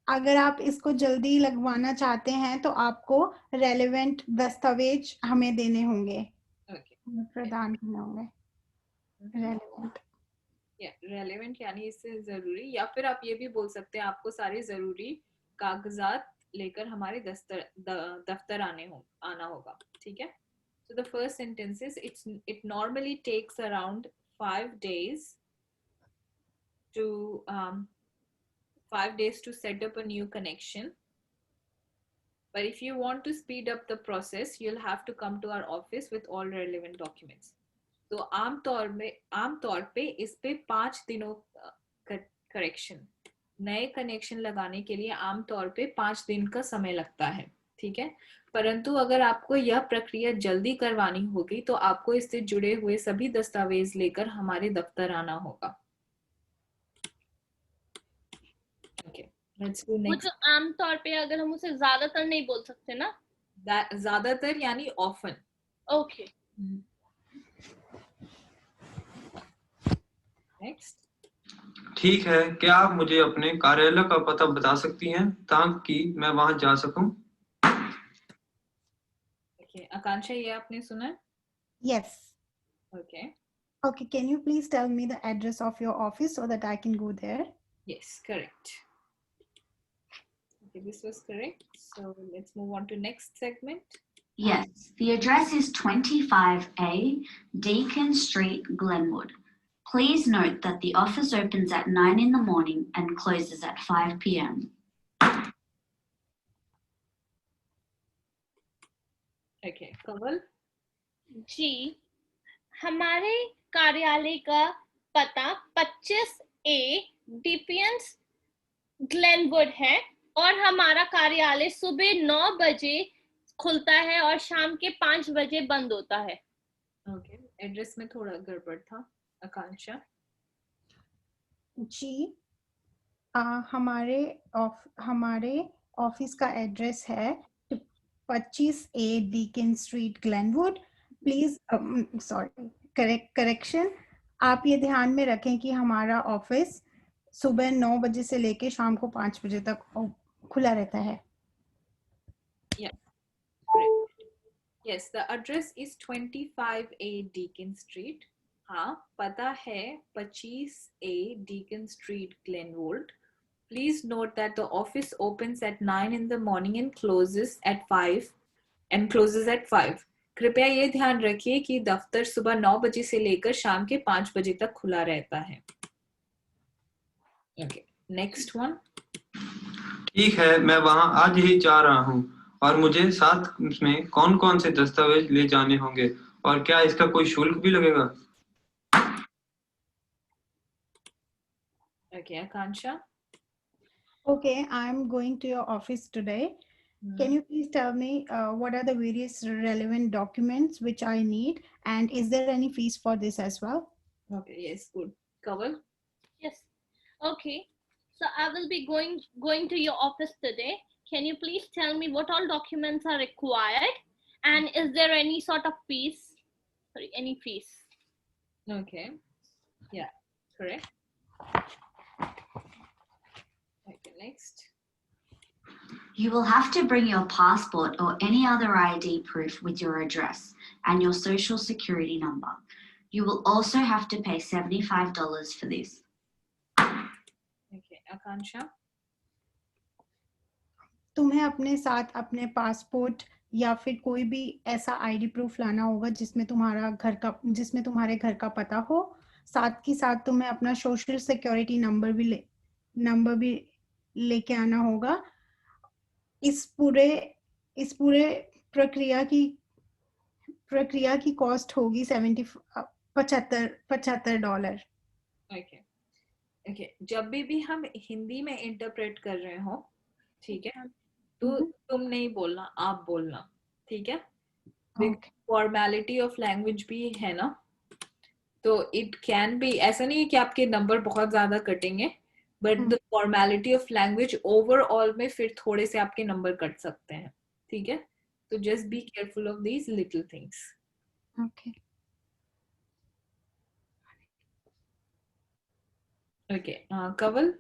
Speaker 4: अगर आप इसको जल्दी लगवाना चाहते हैं तो आपको रेलेवेंट दस्तावेज हमें देने होंगे, प्रदान करने होंगे। रेलेवेंट,
Speaker 1: रेलेवेंट यानी इससे जरूरी, या फिर आप ये भी बोल सकते हैं आपको सारे जरूरी कागजात लेकर हमारे दफ्तर आना होगा, ठीक है? So the first sentence is it normally takes around 5 days to 5 days to set up a new connection. But if you want to speed up the process, you'll have to come to our office with all relevant documents. तो आमतौर पे इस पे 5 दिनों करेक्शन, नए कनेक्शन लगाने के लिए आमतौर पे 5 दिन का समय लगता है, ठीक है? परंतु अगर आपको यह प्रक्रिया जल्दी करवानी होगी तो आपको इससे जुड़े हुए सभी दस्तावेज लेकर हमारे दफ्तर आना होगा। Let's do next.
Speaker 3: मतलब आमतौर पे अगर हम उसे ज्यादातर नहीं बोल सकते ना?
Speaker 1: ज्यादातर यानी ऑफन।
Speaker 3: ओके।
Speaker 1: नेक्स्ट।
Speaker 7: ठीक है, क्या आप मुझे अपने कार्यालय का पता बता सकती हैं ताकि मैं वहां जा सकूं?
Speaker 1: ओके, आकांक्षा, ये आपने सुना?
Speaker 4: Yes.
Speaker 1: Okay,
Speaker 4: Okay, can you please tell me the address of your office so that I can go there?
Speaker 1: Yes, correct. Okay, this was correct. So let's move on to next segment.
Speaker 6: Yes, the address is 25A Deacon Street, Glenwood. Please note that the office opens at 9 in the morning and closes at 5 p.m.
Speaker 1: Okay, Kamal.
Speaker 3: जी, हमारे कार्यालय का पता 25A डिफेंस ग्लेनवुड है और हमारा कार्यालय सुबह 9 बजे खुलता है और शाम के 5 बजे बंद होता है.
Speaker 1: ओके, एड्रेस में थोड़ा गड़बड़ था. आकांक्षा
Speaker 4: जी, हमारे ऑफिस का एड्रेस है 25A Deacon street, Glenwood. Please correction, आप ये ध्यान में रखें कि हमारा ऑफिस सुबह 9 बजे से लेके शाम को 5 बजे तक खुला रहता है.
Speaker 1: Yes, the address is 25A Deacon Street. हाँ, पता है 25A Deacon Street, Glenwood. Please note that the office opens at 9 in the morning and closes at 5. कृपया ये ध्यान रखिए कि दफ्तर सुबह 9 बजे से लेकर शाम के 5 बजे तक खुला रहता है. Okay, next one.
Speaker 7: ठीक है, मैं वहां आज ही जा रहा हूं और मुझे साथ में कौन कौन से दस्तावेज ले जाने होंगे और क्या इसका कोई शुल्क भी लगेगा?
Speaker 1: Okay, Akansha.
Speaker 4: Okay, I'm going to your office today. Can you please tell me what are the various relevant documents which I need, and is there any fees for this as well?
Speaker 1: Okay, yes, good. Kaval?
Speaker 3: Yes. Okay. So I will be going to your office today. Can you please tell me what all documents are required, and is there any sort of fees? Sorry, any fees?
Speaker 1: Okay. Yeah, correct. Okay, next.
Speaker 6: You will have to bring your passport or any other ID proof with your address and your social security number. You will also have to pay $75 for this.
Speaker 1: Okay, Akansha.
Speaker 4: तुम्हें अपने साथ अपने पासपोर्ट या फिर कोई भी ऐसा आईडी प्रूफ लाना होगा जिसमें तुम्हारे घर का पता हो. साथ ही साथ तुम्हें अपना सोशल सिक्योरिटी नंबर भी लेके आना होगा. इस पूरे प्रक्रिया की कॉस्ट होगी $75.
Speaker 1: ओके, जब भी हम हिंदी में इंटरप्रेट कर रहे हो, ठीक है, तो तुम नहीं बोलना, आप बोलना, ठीक है. फॉर्मेलिटी ऑफ लैंग्वेज भी है ना, तो इट कैन बी, ऐसा नहीं है कि आपके नंबर बहुत ज्यादा कटेंगे, but the formality of language overall में फिर थोड़े से आपके नंबर कट सकते हैं, ठीक है. तो just be careful of these little things.
Speaker 4: Okay.
Speaker 1: Okay, Kawal.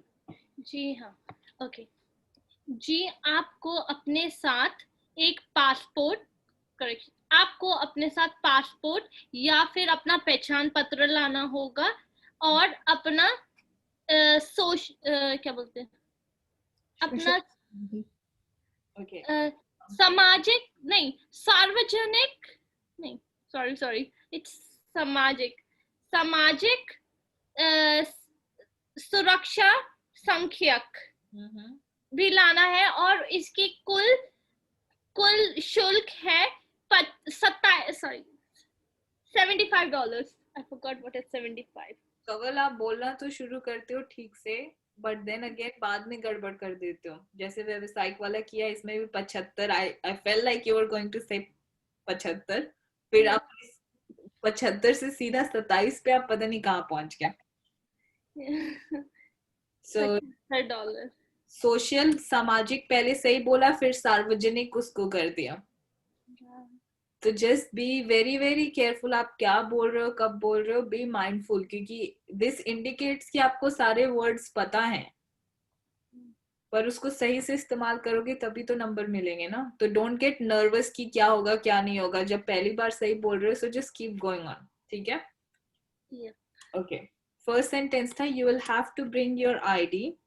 Speaker 3: जी हाँ. ओके जी, आपको अपने साथ एक पासपोर्ट, करेक्शन, आपको अपने साथ पासपोर्ट या फिर अपना पहचान पत्र लाना होगा और अपना क्या बोलते हैं, अपना सामाजिक नहीं, सार्वजनिक नहीं, सॉरी इट्स सामाजिक सुरक्षा संख्यक भी लाना है और इसकी कुल शुल्क है $75. I forgot what is 75.
Speaker 1: कवल, आप बोलना तो शुरू करते हो ठीक से, बट देन अगेन बाद में गड़बड़ कर देते हो, जैसे व्यावसायिक वाला किया, इसमें भी 75. I felt like you were going to say 75, फिर आप 75 से सीधा 27 पे आप पता नहीं कहाँ पहुंच गया.
Speaker 3: $75.
Speaker 1: सोशल, सामाजिक पहले सही बोला, फिर सार्वजनिक उसको कर दिया. तो just be very very careful, आप क्या बोल रहे हो, कब बोल रहे हो, बी माइंडफुल, क्योंकि दिस इंडिकेट्स कि आपको सारे वर्ड्स पता हैं, पर उसको सही से इस्तेमाल करोगे तभी तो नंबर मिलेंगे ना. तो डोंट गेट नर्वस कि क्या होगा क्या नहीं होगा, जब पहली बार सही बोल रहे हो, so just keep going on, ठीक है.
Speaker 3: Yeah.
Speaker 1: Okay. First sentence था, you will have to bring your ID.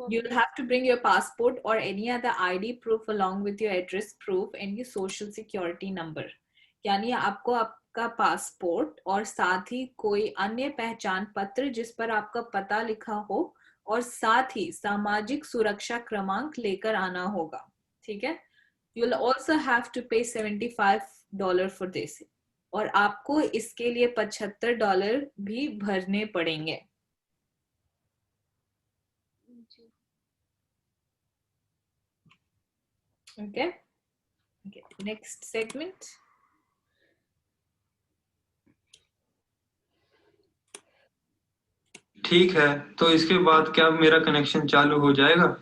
Speaker 1: You will have to bring your passport or any other ID proof along with your address proof and your social security number. यानी आपको आपका पासपोर्ट और साथ ही कोई अन्य पहचान पत्र जिस पर आपका पता लिखा हो और साथ ही सामाजिक सुरक्षा क्रमांक लेकर आना होगा. ठीक है. You will also have to pay $75 for this. और आपको इसके लिए $75 भी भरने पड़ेंगे. Okay. Okay. Next segment.
Speaker 7: ठीक है, तो इसके बाद क्या मेरा कनेक्शन चालू हो जाएगा?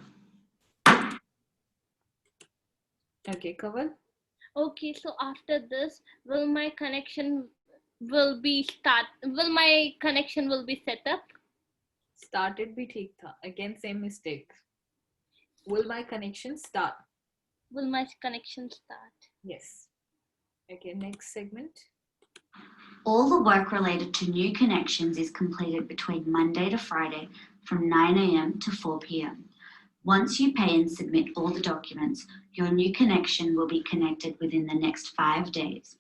Speaker 1: Okay, Kaval.
Speaker 3: Okay, so after this, will my connection will be set up?
Speaker 1: Started भी ठीक था. Again, same mistake. Will my connection start?
Speaker 3: Will my connection start?
Speaker 1: Yes. Okay, next segment.
Speaker 6: All the work related to new connections is completed between Monday to Friday from 9 a.m. to 4 p.m. Once you pay and submit all the documents, your new connection will be connected within the next 5 days.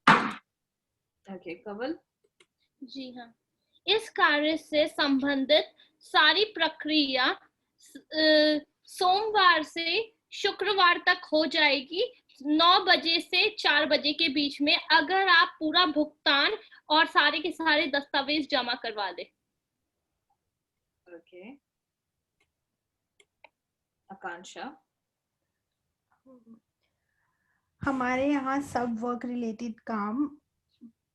Speaker 1: Okay, Kaval.
Speaker 3: जी हाँ, इस कार्य से संबंधित सारी प्रक्रिया सोमवार से शुक्रवार तक हो जाएगी 9 बजे से 4 बजे के बीच में, अगर आप पूरा भुगतान और सारे के सारे दस्तावेज जमा करवा दे.
Speaker 1: Okay. आकांक्षा.
Speaker 4: हमारे यहाँ सब वर्क रिलेटेड काम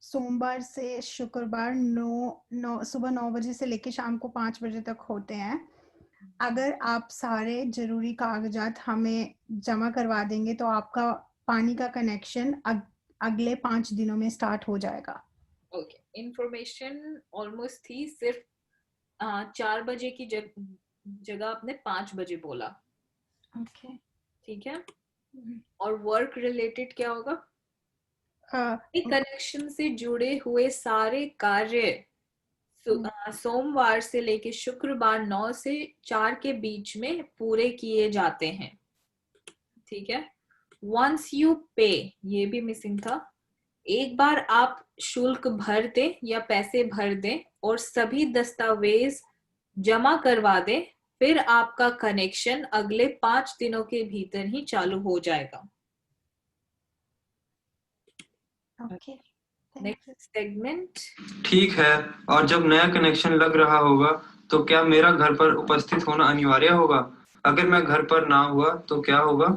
Speaker 4: सोमवार से शुक्रवार 9 सुबह 9 बजे से लेकर शाम को 5 बजे तक होते हैं. अगर आप सारे जरूरी कागजात हमें जमा करवा देंगे तो आपका पानी का कनेक्शन अगले 5 दिनों में स्टार्ट हो जाएगा.
Speaker 1: ओके, इंफॉर्मेशन ऑलमोस्ट थी, सिर्फ 4 बजे की जगह आपने 5 बजे बोला.
Speaker 4: ओके,
Speaker 1: ठीक है. और वर्क रिलेटेड क्या होगा? कनेक्शन से जुड़े हुए सारे कार्य सोमवार से लेके शुक्रवार 9 से 4 के बीच में पूरे किए जाते हैं. ठीक है. Once you pay, ये भी मिसिंग था. एक बार आप शुल्क भर दें या पैसे भर दें और सभी दस्तावेज जमा करवा दें, फिर आपका कनेक्शन अगले 5 दिनों के भीतर ही चालू हो जाएगा.
Speaker 4: ओके.
Speaker 1: Next segment.
Speaker 7: ठीक है, और जब नया कनेक्शन लग रहा होगा तो क्या मेरा घर पर उपस्थित होना अनिवार्य होगा? अगर मैं घर पर ना हुआ तो क्या होगा?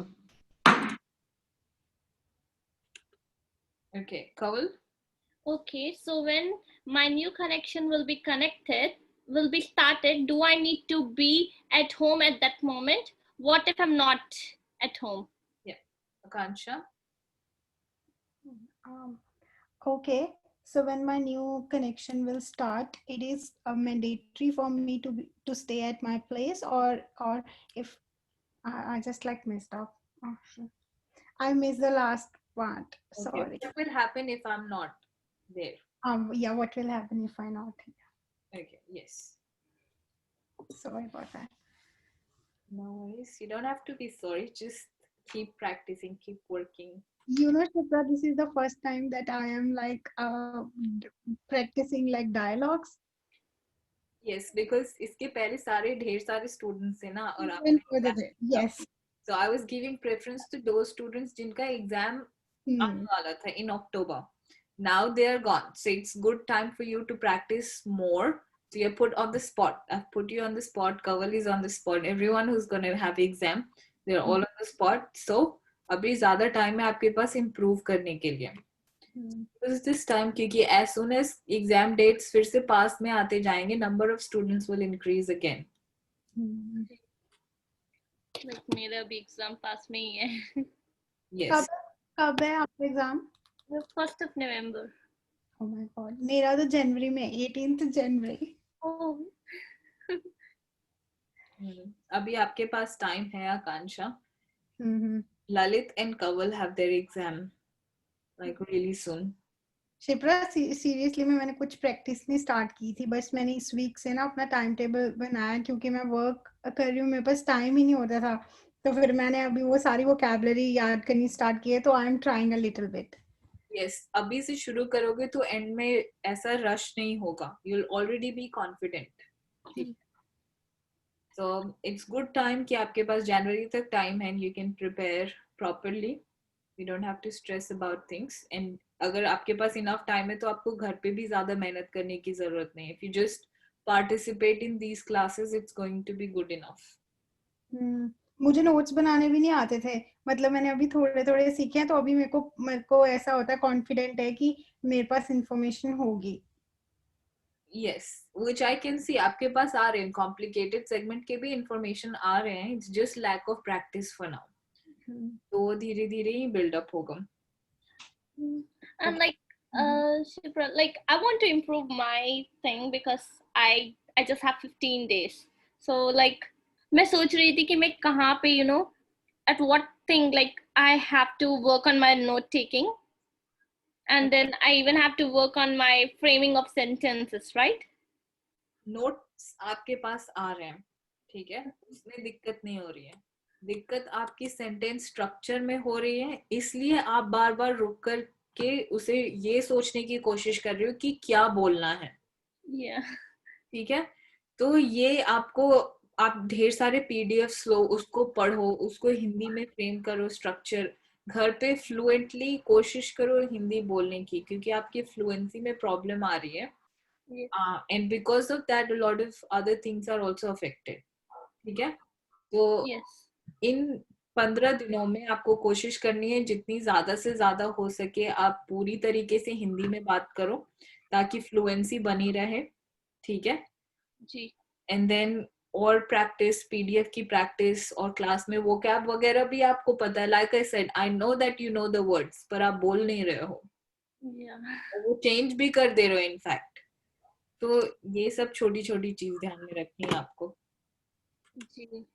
Speaker 1: Okay, Kaval.
Speaker 3: Okay, so when my new connection will be started, do I need to be at home at that moment? What if I'm not at home?
Speaker 1: Yeah, Akansha.
Speaker 4: Okay, so when my new connection will start, it is mandatory for me to stay at my place, or if I just like messed up. Oh, I missed the last part. Sorry.
Speaker 1: Okay. What will happen if I'm not there?
Speaker 4: Yeah, what will happen if I'm not here?
Speaker 1: Okay, yes.
Speaker 4: Sorry about that.
Speaker 1: No worries. You don't have to be sorry. Just keep practicing, keep working.
Speaker 4: You know, Shubhra, this is the first time that I am like practicing like dialogues.
Speaker 1: Yes, because इसके पहले सारे ढेर सारे students हैं ना, और
Speaker 4: yes.
Speaker 1: So I was giving preference to those students जिनका exam आने वाला था in October. Now they are gone, so it's good time for you to practice more. So you're put on the spot. I've put you on the spot. Kaval is on the spot. Everyone who's going to have exam, they're all on the spot. So अभी ज़्यादा time है आपके पास improve करने के लिए. This time, क्योंकि as soon as exam dates फिर से पास में आते जाएंगे, number of students will increase again.
Speaker 3: Like मेरा भी exam पास में ही है.
Speaker 1: Yes.
Speaker 4: कब है आपका exam?
Speaker 3: The 1st of November.
Speaker 4: Oh my God, मेरा तो जनवरी में 18th January.
Speaker 3: Oh.
Speaker 1: अभी आपके पास time है आकांक्षा. Lalit and Kaval have their exam like really soon.
Speaker 4: Shipra seriously मैंने कुछ प्रैक्टिस नहीं स्टार्ट की थी, बस मैंने इस वीक से ना अपना टाइम टेबल बनाया क्योंकि मैं वर्क कर रही हूँ, मेरे पास टाइम ही नहीं होता था, तो फिर मैंने अभी वो सारी वोकैबुलरी याद करनी स्टार्ट की है, तो I am trying a little bit.
Speaker 1: Yes, अभी से शुरू करोगे तो एंड में ऐसा रश नहीं होगा, you will already be confident. So it's good time कि आपके पास जनवरी तक टाइम है, you can prepare properly, you don't have to stress about things. And अगर आपके पास इनफ टाइम है तो आपको घर पे भी ज्यादा मेहनत करने की जरूरत नहीं है। If you just participate in these classes, it's going to be good enough.
Speaker 4: मुझे नोट्स बनाने भी नहीं आते थे, मतलब मैंने अभी थोड़े थोड़े सीखे हैं, तो अभी मेरे को ऐसा होता है, कॉन्फिडेंट है कि मेरे पास इंफॉर्मेशन होगी।
Speaker 1: Yes, which I can see आपके पास आ रहे हैं, कॉम्प्लिकेटेड सेगमेंट के भी इंफॉर्मेशन आ रहे हैं, it's just lack of practice for now. तो धीरे धीरे ही बिल्डअप होगा।
Speaker 3: And like Shipra, like I want to improve my thing because I just have 15 days, so like मैं सोच रही थी कि मैं कहाँ पे you know at what thing like I have to work on my note taking, and then I even have to work on my framing of sentences, right?
Speaker 1: Notes आपके पास आ रहे हैं, ठीक है, उसमें दिक्कत नहीं हो रही है, दिक्कत आपकी सेंटेंस स्ट्रक्चर में हो रही है, इसलिए आप बार बार रुक कर के उसे ये सोचने की कोशिश कर रही हो कि क्या बोलना है। ठीक है, तो ये आपको, आप ढेर सारे पीडीएफ लो, उसको पढ़ो, उसको हिंदी में फ्रेम करो स्ट्रक्चर, घर पे फ्लुएंटली कोशिश करो हिंदी बोलने की, क्योंकि आपकी फ्लुएंसी में प्रॉब्लम आ रही है। And because of that a lot of other things are also affected। ठीक है, तो इन 15 दिनों में आपको कोशिश करनी है जितनी ज्यादा से ज्यादा हो सके आप पूरी तरीके से हिंदी में बात करो ताकि फ्लुएंसी बनी रहे। ठीक है
Speaker 3: जी।
Speaker 1: एंड देन और प्रैक्टिस, पीडीएफ की प्रैक्टिस, और क्लास में वोकैब वगैरह भी आपको पता है। Like I said, I know that you know the words, पर आप बोल नहीं रहे हो, वो चेंज भी कर दे रहे हो इनफैक्ट। तो ये सब छोटी छोटी चीज ध्यान में रखनी है आपको।
Speaker 3: जी।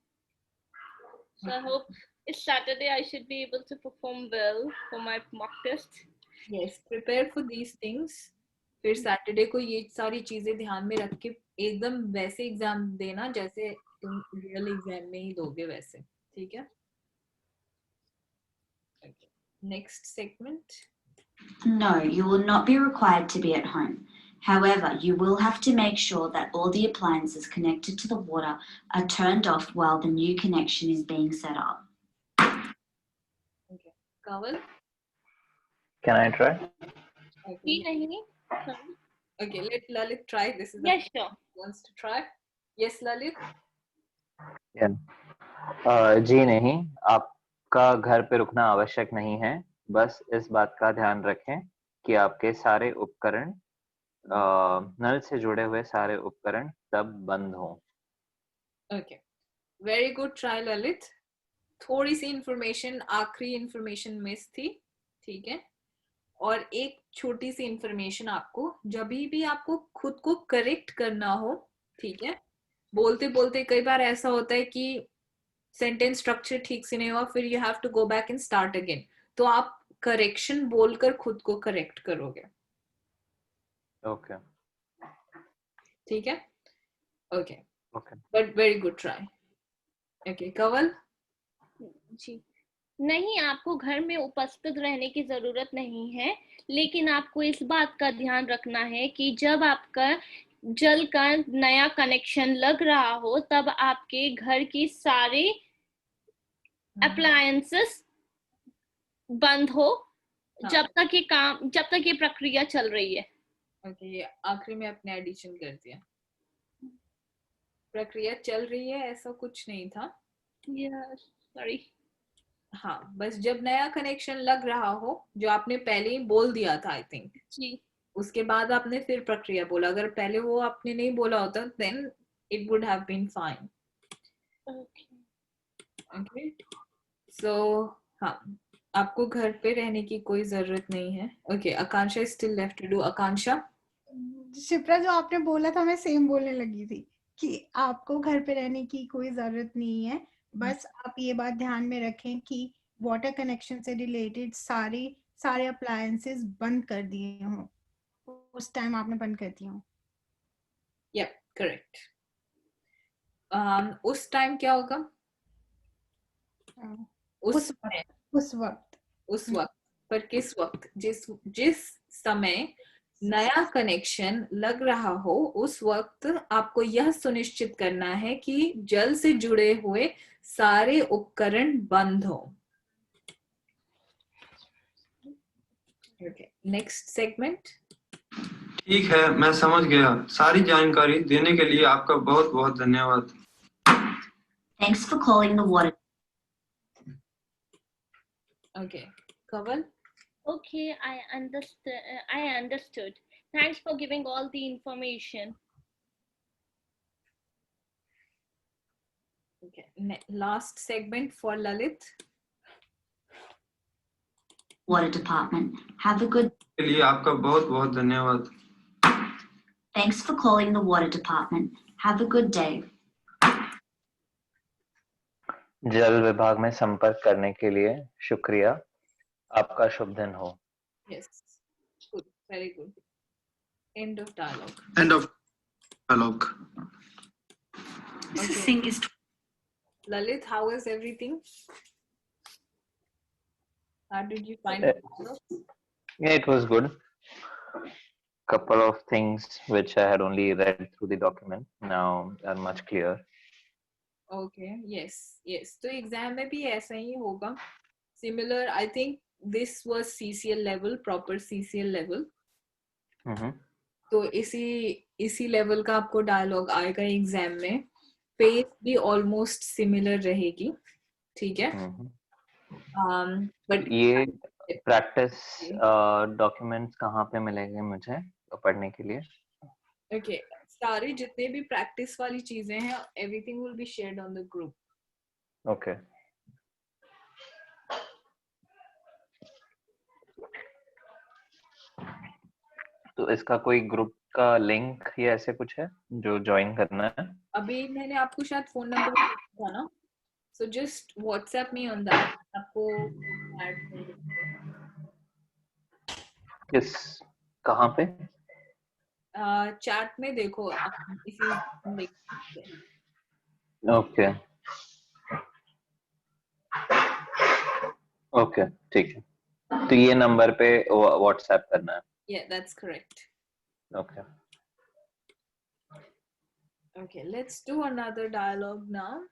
Speaker 3: So I hope it's Saturday I should be able to perform well for my mock test.
Speaker 1: Yes, prepare for these things। फिर सैटरडे को ये सारी चीजें ध्यान में रख के एकदम वैसे एग्जाम देना जैसे तुम रियल एग्जाम में ही दोगे वैसे। ठीक है, next segment.
Speaker 6: No, you will not be required to be at home. However, you will have to make sure that all the appliances connected to the water are turned off while the new connection is being set up.
Speaker 1: Okay, Kaval?
Speaker 2: Can I try?
Speaker 1: Okay, let Lalit try. This is
Speaker 3: yes, sure.
Speaker 1: Wants to try? Yes, Lalit?
Speaker 2: Yeah. जी नहीं, आपका घर पे रुकना आवश्यक नहीं है, बस इस बात का ध्यान रखें कि आपके सारे उपकरण, नल से जुड़े हुए सारे उपकरण तब बंद हों।
Speaker 1: Okay, very good try Lalit. थोड़ी सी इंफॉर्मेशन, आखिरी इंफॉर्मेशन मिस थी। ठीक है, और एक छोटी सी इंफॉर्मेशन आपको, जब भी आपको खुद को करेक्ट करना हो, ठीक है, बोलते बोलते कई बार ऐसा होता है कि सेंटेंस स्ट्रक्चर ठीक से नहीं हुआ, फिर you have to go back and start again, तो आप करेक्शन बोलकर खुद को करेक्ट करोगे।
Speaker 2: ओके,
Speaker 1: ठीक है, okay
Speaker 2: okay,
Speaker 1: but very good try. Okay, Kawal?
Speaker 3: जी नहीं, आपको घर में उपस्थित रहने की जरूरत नहीं है, लेकिन आपको इस बात का ध्यान रखना है कि जब आपका जल का नया कनेक्शन लग रहा हो तब आपके घर की सारे अप्लायंसेस बंद हो, जब तक ये प्रक्रिया चल रही है।
Speaker 1: ओके, ये आखिरी में अपने एडिशन कर दिया। प्रक्रिया चल रही है ऐसा कुछ नहीं था।
Speaker 3: सॉरी।
Speaker 1: हाँ, बस जब नया कनेक्शन लग रहा हो, जो आपने पहले ही बोल दिया था आई थिंक
Speaker 3: जी,
Speaker 1: उसके बाद आपने फिर प्रक्रिया बोला। अगर पहले वो आपने नहीं बोला होता then it would have been fine. Okay, so हाँ, आपको घर पे रहने की कोई जरूरत नहीं है। Okay, Akanksha is still left to do. Akanksha?
Speaker 4: Shipra, जो आपने बोला था मैं सेम बोलने लगी थी कि आपको घर पे रहने की कोई जरूरत नहीं है, बस आप ये बात ध्यान में रखें कि वाटर कनेक्शन से रिलेटेड सारे अप्लायंसेस बंद कर दिए हों। उस टाइम आपने बंद कर दिया हो।
Speaker 1: Yep, correct. उस टाइम क्या होगा? उस वक्त पर किस वक्त? जिस समय नया कनेक्शन लग रहा हो उस वक्त आपको यह सुनिश्चित करना है कि जल से जुड़े हुए सारे उपकरण बंद हो। Next segment.
Speaker 7: ठीक है, मैं समझ गया। सारी जानकारी देने के लिए आपका बहुत बहुत धन्यवाद।
Speaker 6: Thanks for calling the water.
Speaker 1: Okay, Kaval.
Speaker 3: Okay, I understood. Thanks for giving all the information.
Speaker 1: Okay, last segment for Lalit.
Speaker 6: Water department. Have a good.
Speaker 7: के लिए आपका बहुत बहुत धन्यवाद।
Speaker 6: Thanks for calling the water department. Have a good day.
Speaker 2: जल विभाग में संपर्क करने के लिए शुक्रिया। आपका शुभ दिन हो।
Speaker 1: Yes, good, very good. End of dialogue.
Speaker 5: End of dialogue.
Speaker 1: Okay.
Speaker 6: Singh is.
Speaker 1: Lalit, how is everything? How did you find it?
Speaker 2: Yeah, it was good. Couple of things which I had only read through the document now are much clearer.
Speaker 1: Okay, yes. तो एग्जाम में भी ऐसा ही होगा. Similar, I think this was CCL level, proper CCL level. तो इसी लेवल का आपको डायलॉग आएगा एग्जाम में. पेज भी ऑलमोस्ट सिमिलर रहेगी. ठीक है. बट
Speaker 2: ये प्रैक्टिस डॉक्यूमेंट्स कहाँ पे मिलेंगे मुझे पढ़ने के लिए?
Speaker 1: Okay, सारी जितने भी प्रैक्टिस वाली चीजें हैं, everything will be shared on the group.
Speaker 2: Okay. तो इसका कोई ग्रुप का लिंक या ऐसे कुछ है जो ज्वाइन करना है? अभी
Speaker 1: मैंने आपको शायद फोन नंबर दिया था ना, so just WhatsApp me on that. आपको
Speaker 2: किस कहाँ पे?
Speaker 1: चैट में देखो, इसी
Speaker 2: ओके ओके ठीक है. तो ये नंबर पे WhatsApp करना है?
Speaker 1: Yeah, that's correct.
Speaker 2: Okay.
Speaker 1: Okay, let's do another dialogue now.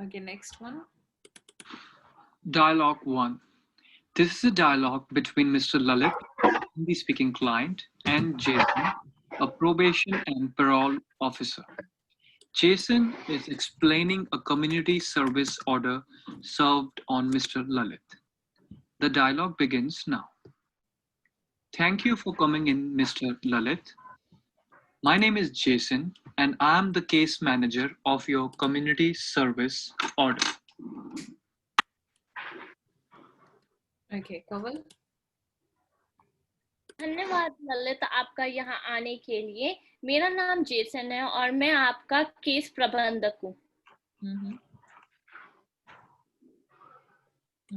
Speaker 1: Okay, next one.
Speaker 8: Dialogue 1. This is a dialogue between Mr. Lalit, the speaking client, and Jason, a probation and parole officer. Jason is explaining a community service order served on Mr. Lalit. The dialogue begins now. Thank you for coming in, Mr. Lalit. My name is Jason, and I am the case manager of your community service order.
Speaker 1: Okay, Kaval.
Speaker 3: धन्यवाद ललित आपका यहाँ आने के लिए। मेरा नाम जेसन है और मैं आपका केस प्रबंधक हूँ।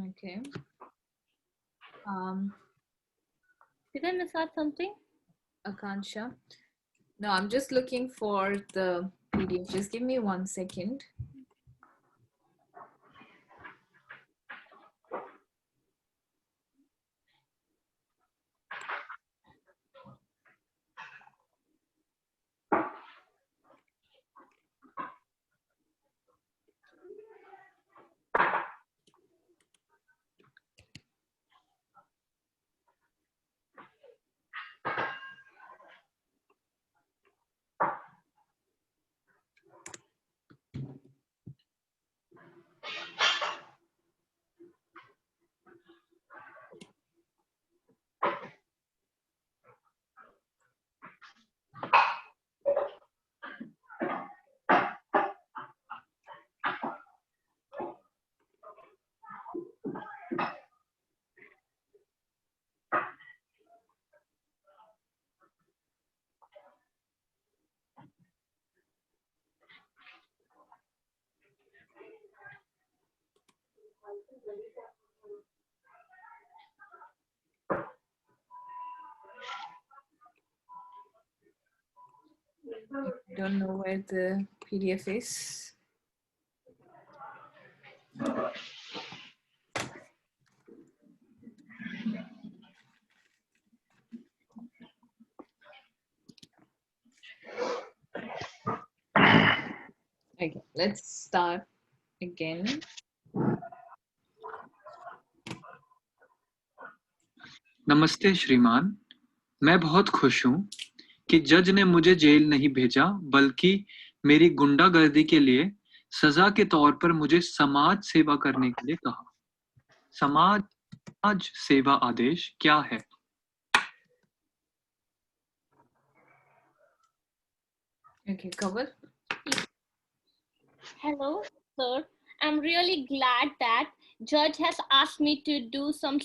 Speaker 1: Okay.
Speaker 3: Did I miss out something?
Speaker 1: Akansha. No, I'm just looking for the PDF. Just give me 1 second. I don't know where the PDF is. Okay, let's start again.
Speaker 8: नमस्ते श्रीमान, मैं बहुत खुश हूँ कि जज ने मुझे जेल नहीं भेजा बल्कि मेरी गुंडागर्दी के लिए सजा के तौर पर मुझे समाज सेवा करने के लिए कहा। समाज सेवा आदेश क्या है?
Speaker 1: Okay, Kaval.
Speaker 3: Hello, sir. I'm really glad that judge has asked me to do some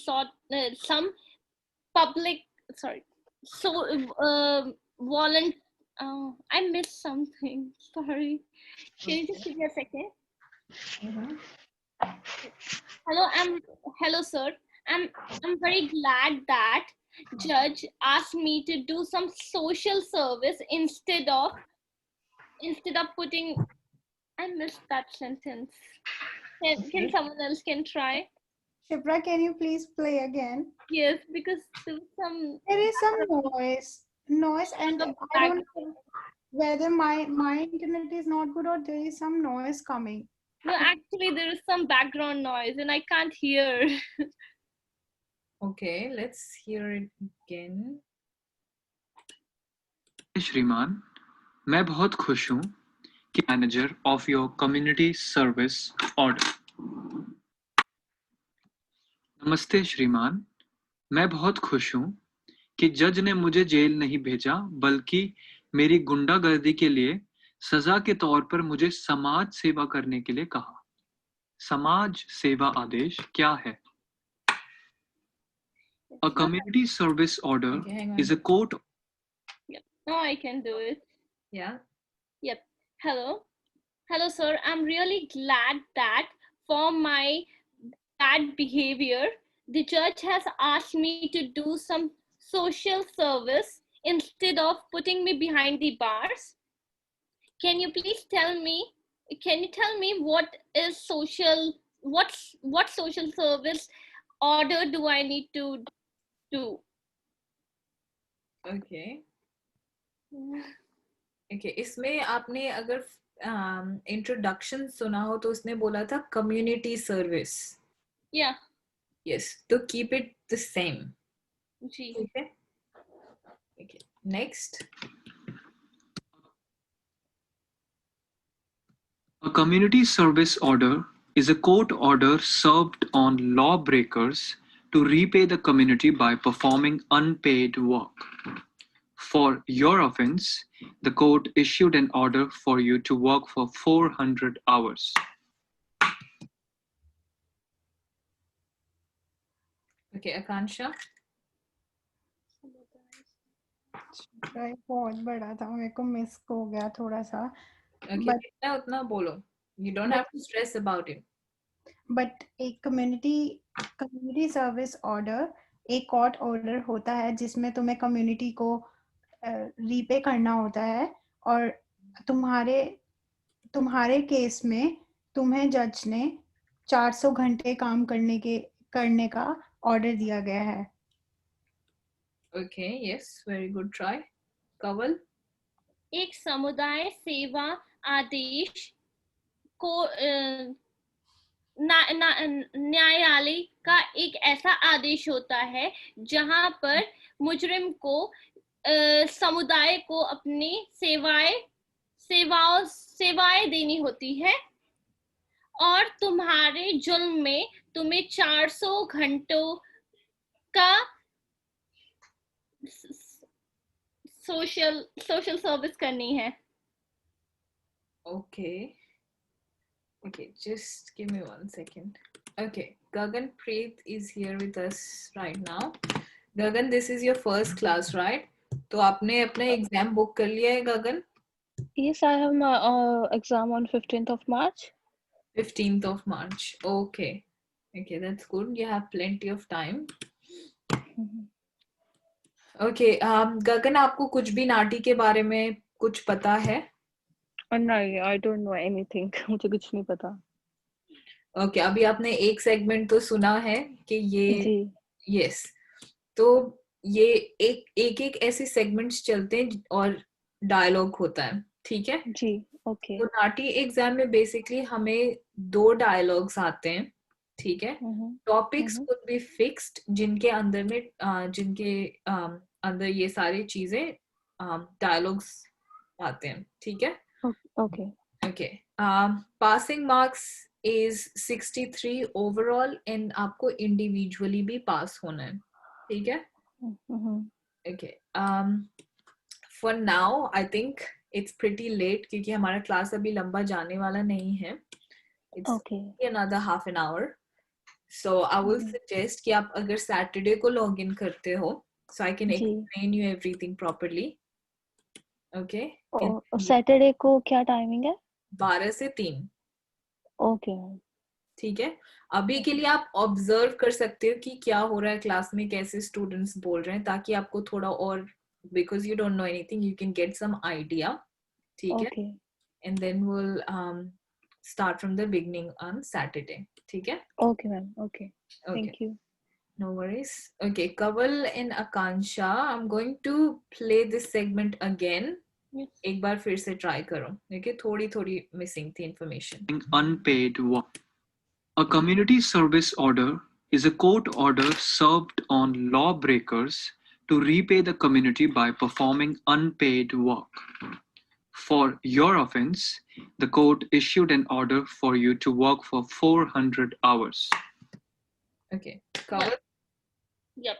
Speaker 3: public. Sorry. So I missed something. Sorry. Can you just give me a second? Hello, sir. I'm very glad that judge asked me to do some social service instead of putting. I missed that sentence. Can someone else can try?
Speaker 4: Shipra, can you please play again?
Speaker 3: Yes, because there
Speaker 4: is some noise, and I don't know whether my internet is not good or there is some noise coming.
Speaker 3: No, actually there is some background noise and I can't hear.
Speaker 1: Okay, let's hear it again.
Speaker 8: श्रीमान, मैं बहुत खुश हूँ कि manager of your community service order. नमस्ते श्रीमान, मैं बहुत खुश हूँ कि जज ने मुझे जेल नहीं भेजा बल्कि मेरी गुंडागर्दी के लिए सजा के तौर पर मुझे समाज सेवा करने के लिए कहा। समाज सेवा आदेश क्या है? A community service order is a court.
Speaker 3: Yep. No, I can do it.
Speaker 1: Yeah.
Speaker 3: Yep. Hello, sir. I'm really glad that for my bad behavior, the judge has asked me to do some social service instead of putting me behind the bars. Can you please tell me? Can you tell me what social service order do I need to do?
Speaker 1: Okay. Okay. इसमें आपने अगर इंट्रोडक्शन सुना हो तो उसने बोला था community service.
Speaker 3: Yeah.
Speaker 1: Yes. To keep it the same.
Speaker 3: जी.
Speaker 1: Okay. Okay. Next.
Speaker 8: A community service order is a court order served on lawbreakers to repay the community by performing unpaid work. For your offense, the court issued an order for you to work for 400 hours.
Speaker 1: Okay, Akansha.
Speaker 4: बहुत बड़ा था, मेरे को मिस हो गया थोड़ा सा.
Speaker 1: Okay, उतना बोलो. You don't have to stress about it.
Speaker 4: But एक community service order एक court order होता है जिसमें तुम्हें community को repay करना होता है, और तुम्हारे केस में तुम्हें जज ने 400 घंटे काम करने का ऑर्डर दिया गया है.
Speaker 1: Okay, yes, very good try. Kaval?
Speaker 3: एक समुदाय सेवा आदेश को न्यायालय का एक ऐसा आदेश होता है जहां पर मुजरिम को समुदाय को अपनी सेवाएं देनी होती है, और तुम्हारे जुल्म में तुम्हें 400 घंटों का सोशल सर्विस करनी है.
Speaker 1: Okay, just give me 1 second. Okay, Gagan Preet is here with us right now. Gagan, this is your first class, right? तो आपने अपना एग्जाम बुक कर लिया है Gagan?
Speaker 9: Yes, I have my exam on 15th of March.
Speaker 1: 15th of March. Okay, that's good. You have plenty of time. Okay, Gagan, आपको कुछ भी नाटी के बारे में कुछ पता है?
Speaker 9: नहीं, I don't know anything. मुझे कुछ नहीं पता.
Speaker 1: Okay, अभी आपने एक सेगमेंट तो सुना है कि ये yes. तो ये एक ऐसे सेगमेंट्स चलते हैं और डायलॉग होता है, ठीक है
Speaker 9: जी. ओके.
Speaker 1: तो नाटी एग्जाम में बेसिकली हमें 2 डायलॉग्स आते हैं, ठीक है. टॉपिक्स कुड बी फिक्स्ड जिनके अंदर ये सारी चीजें डायलॉग्स आते हैं, ठीक है. Okay. Passing marks is 63 overall and आपको इंडिविजुअली भी पास होना है, ठीक है. Okay. For now, I think it's pretty late क्योंकि हमारा क्लास अभी लंबा जाने वाला नहीं है. It's another half an hour. So I will suggest कि आप अगर Saturday को log in करते हो, so I can explain you everything properly. Okay.
Speaker 9: Saturday को क्या टाइमिंग है?
Speaker 1: 12 से 3.
Speaker 9: Okay.
Speaker 1: ठीक है. अभी के लिए आप ऑब्जर्व कर सकते हो कि क्या हो रहा है क्लास में, कैसे स्टूडेंट्स बोल रहे हैं, ताकि आपको थोड़ा और, because you don't know anything, you can get some idea, ठीक है. And then will start from the beginning on Saturday, ठीक है.
Speaker 9: Okay ma'am. Okay, thank you.
Speaker 1: No worries. Okay, Kaval and Akansha, I'm going to play this segment again. एक बार फिर से ट्राई करो, देखिए थोड़ी मिसिंग थी information.
Speaker 8: Unpaid work. A community service order is a court order served on lawbreakers to repay the community by performing unpaid work. For your offense, the court issued an order for you to work for 400 hours.
Speaker 1: Okay, Kaval?
Speaker 3: Yep.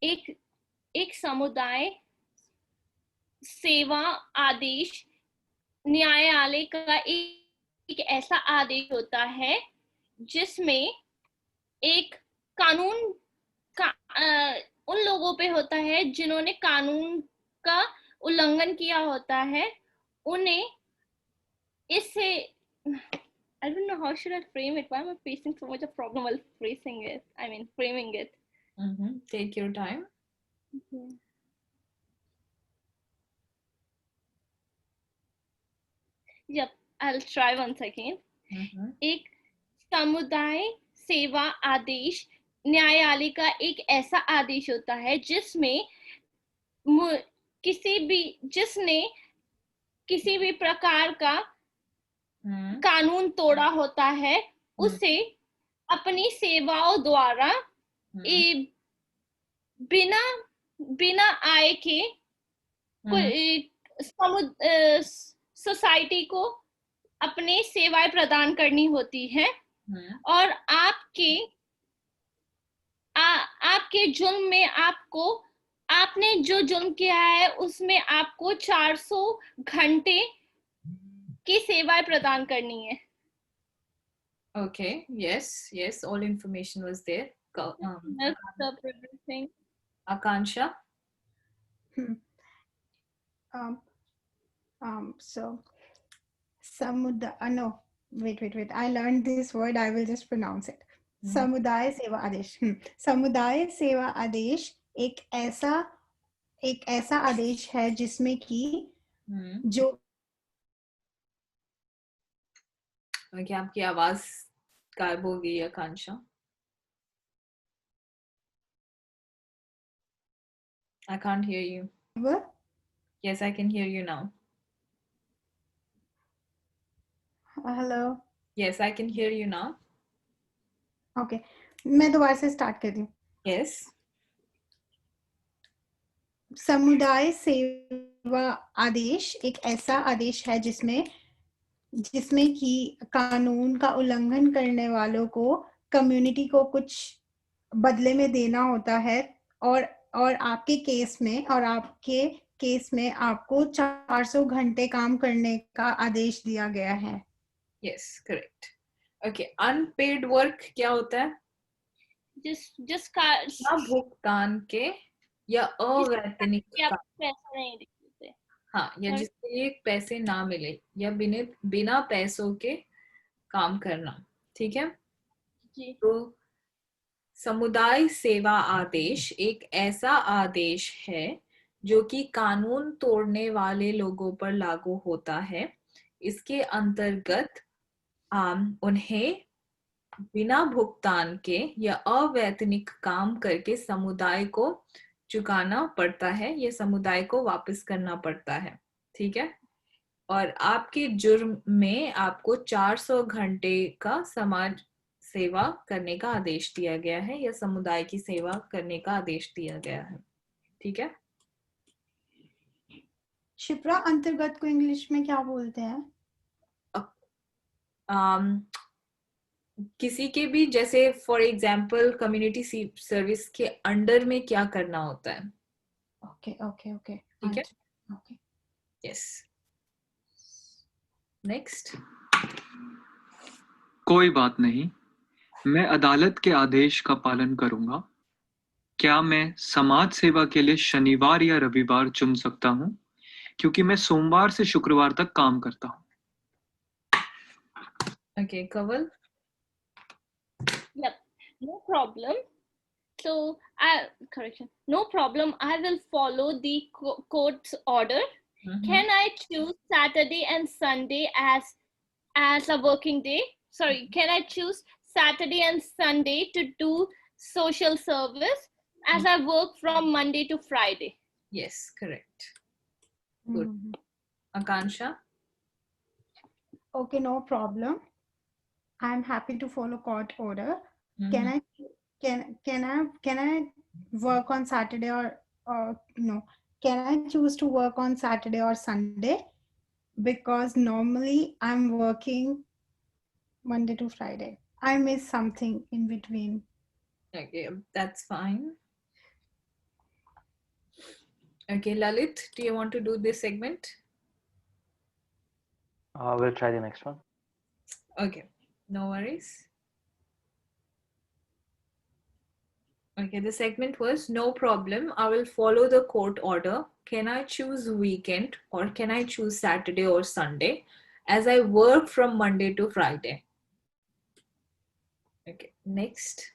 Speaker 3: एक समुदाय सेवा आदेश न्यायालय का एक ऐसा आदेश होता है जिसमें एक कानून का उन लोगों पे होता है जिन्होंने कानून का उल्लंघन किया होता है, उन्हें इससे I don't know how should I frame it. Why am I facing so much of problem while framing it?
Speaker 1: Take your time.
Speaker 3: Yep, I'll try once again. एक समुदाय सेवा आदेश न्यायालय का एक ऐसा आदेश होता है जिसमें जिसने किसी भी प्रकार का कानून तोड़ा होता है, उसे अपनी सेवाओं द्वारा बिना आय के सोसाइटी को अपने सेवाएं प्रदान करनी होती है, और आपके आपके जुल्म में आपने जो जुल्म किया है उसमें आपको 400 घंटे की सेवाएं प्रदान करनी है.
Speaker 1: Okay, yes, all information was there. Akansha?
Speaker 4: So, no, wait. I learned this word. I will just pronounce it. समुदाय सेवा आदेश. समुदाय सेवा आदेश एक ऐसा आदेश है जिसमें कि जो
Speaker 1: क्या आपकी आवाज गायब हो गई है आकांक्षा? I can't hear you.
Speaker 4: What?
Speaker 1: Yes, I can hear you now.
Speaker 4: Hello.
Speaker 1: Yes, I can hear you now.
Speaker 4: Okay. मैं दोबारा से स्टार्ट कर रही हूँ.
Speaker 1: Yes.
Speaker 4: समुदाय सेवा आदेश एक ऐसा आदेश है जिसमें कि कानून का उल्लंघन करने वालों को कम्युनिटी को कुछ बदले में देना होता है और आपके केस में आपको 400 घंटे काम करने का आदेश दिया गया है.
Speaker 1: Yes, correct. Okay, unpaid work क्या होता है?
Speaker 3: जिसका
Speaker 1: भुगतान के या अवैतनिक
Speaker 3: पैसा नहीं देते.
Speaker 1: हाँ, या जिसके लिए पैसे ना मिले या बिना पैसों के काम करना. ठीक है जी. तो समुदाय सेवा आदेश एक ऐसा आदेश है जो कि कानून तोड़ने वाले लोगों पर लागू होता है. इसके अंतर्गत उन्हें बिना भुगतान के या अवैतनिक काम करके समुदाय को चुकाना पड़ता है. ये समुदाय को वापस करना पड़ता है. ठीक है. और आपके जुर्म में आपको 400 घंटे का समाज सेवा करने का आदेश दिया गया है या समुदाय की सेवा करने का आदेश दिया गया है. ठीक है.
Speaker 4: शिप्रा, अंतर्गत को इंग्लिश में क्या बोलते हैं?
Speaker 1: किसी के भी जैसे फॉर एग्जाम्पल कम्युनिटी सर्विस के अंडर में क्या करना होता है.
Speaker 4: ओके.
Speaker 1: ठीक है.
Speaker 4: ओके.
Speaker 1: यस. नेक्स्ट.
Speaker 8: कोई बात नहीं, मैं अदालत के आदेश का पालन करूंगा. क्या मैं समाज सेवा के लिए शनिवार या रविवार चुन सकता हूं, क्योंकि मैं सोमवार से शुक्रवार तक काम करता हूं.
Speaker 1: Okay, Kaval?
Speaker 3: Yep, no problem. So, no problem. I will follow the court's order. Can I choose Saturday and Sunday as a working day? Sorry, can I choose Saturday and Sunday to do social service as I work from Monday to Friday?
Speaker 1: Yes, correct. Good. Akansha?
Speaker 4: Okay, no problem. I'm happy to follow court order. Can I work on Saturday or no? Can I choose to work on Saturday or Sunday? Because normally I'm working Monday to Friday. I miss something in between.
Speaker 1: Okay, that's fine. Okay, Lalit, do you want to do this segment?
Speaker 2: We'll try the next one.
Speaker 1: Okay. No worries. Okay, the segment was no problem. I will follow the court order. Can I choose weekend or can I choose Saturday or Sunday as I work from Monday to Friday? Okay, next.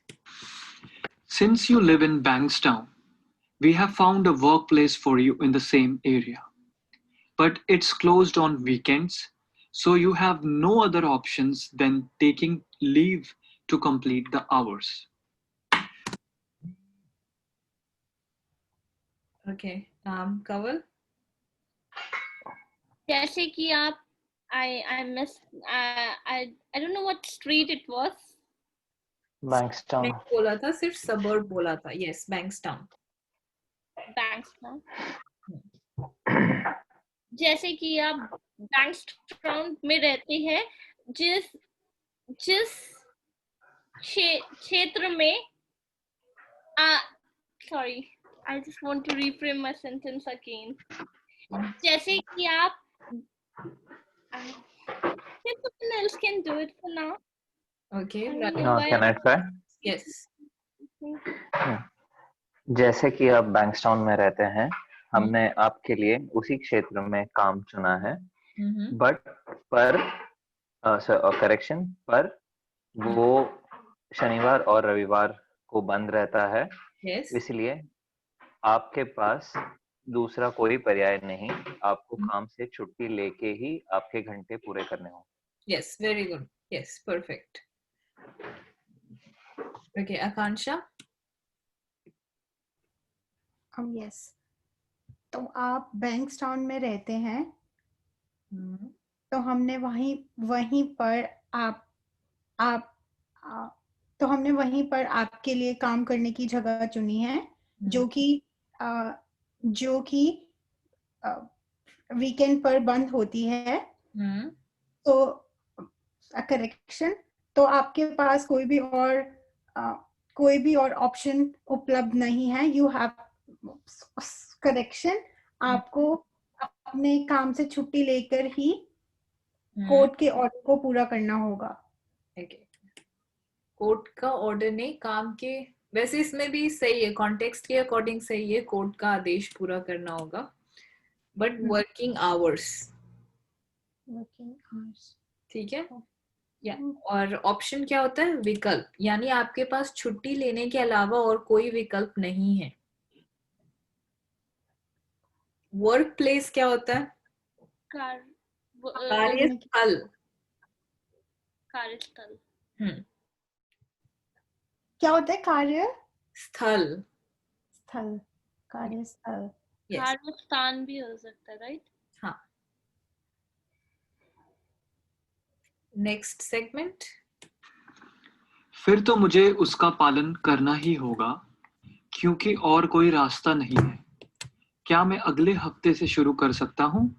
Speaker 8: Since you live in Bankstown, we have found a workplace for you in the same area. But it's closed on weekends. So you have no other options than taking leave to complete the hours.
Speaker 1: Okay, Kaval?
Speaker 3: जैसे कि आप I don't know what street it was.
Speaker 2: Bankstown.
Speaker 1: बोला था, सिर्फ suburb बोला था. Yes, Bankstown.
Speaker 3: जैसे कि आप बैंक्सटाउन में रहते हैं, जिस क्षेत्र में Sorry, I just want to reframe my sentence again. जैसे कि आप someone else can do it for now.
Speaker 1: Okay.
Speaker 2: No, can I try?
Speaker 1: Yes.
Speaker 2: जैसे कि आप बैंक्सटाउन में रहते हैं, हमने आपके लिए उसी क्षेत्र में काम चुना है, बट पर करेक्शन पर वो शनिवार और रविवार को बंद रहता है.
Speaker 1: Yes.
Speaker 2: इसलिए आपके पास दूसरा कोई पर्याय नहीं, आपको काम से छुट्टी लेके ही आपके घंटे पूरे करने हों.
Speaker 1: Yes, very good. Yes, perfect. Okay, Akansha.
Speaker 4: Yes. तो आप बैंक्सटाउन में रहते हैं, तो हमने वहीं पर तो हमने वहीं पर आपके लिए काम करने की जगह चुनी है, जो कि वीकेंड पर बंद होती है. तो करेक्शन, तो आपके पास कोई भी और ऑप्शन उपलब्ध नहीं है. यू हैव करेक्शन, आपको अपने काम से छुट्टी लेकर ही कोर्ट के ऑर्डर को पूरा करना होगा.
Speaker 1: कोर्ट का ऑर्डर नहीं, काम के, वैसे इसमें भी सही है, कॉन्टेक्स्ट के अकॉर्डिंग सही है, कोर्ट का आदेश पूरा करना होगा, बट वर्किंग आवर्स. ठीक है. या और ऑप्शन क्या होता है? विकल्प, यानी आपके पास छुट्टी लेने के अलावा और कोई विकल्प नहीं है. वर्क प्लेस क्या होता है? कार्यस्थल.
Speaker 3: कार्यस्थल.
Speaker 4: क्या होता है? कार्यस्थल. कार्यस्थल.
Speaker 3: कार्यस्थान भी हो सकता है, राइट?
Speaker 1: हाँ. Next segment.
Speaker 8: फिर तो मुझे उसका पालन करना ही होगा, क्योंकि और कोई रास्ता नहीं है. क्या मैं अगले हफ्ते से शुरू कर सकता हूँ?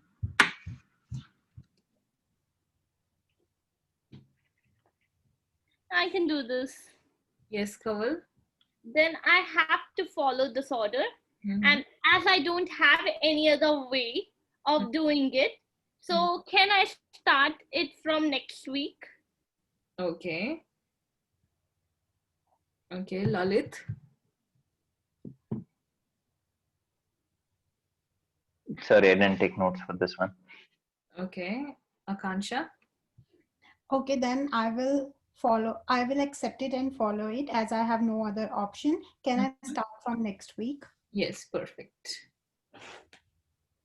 Speaker 3: I can do this.
Speaker 1: Yes, Kawal.
Speaker 3: Then I have to follow this order, and as I don't have any other way of doing it, so can I start it from next week?
Speaker 1: Okay. Okay, Lalit.
Speaker 2: Sorry, I didn't take notes for this one.
Speaker 1: Okay, Akansha.
Speaker 4: Okay, then I will accept it and follow it, as I have no other option. Can I start from next week?
Speaker 1: Yes, perfect.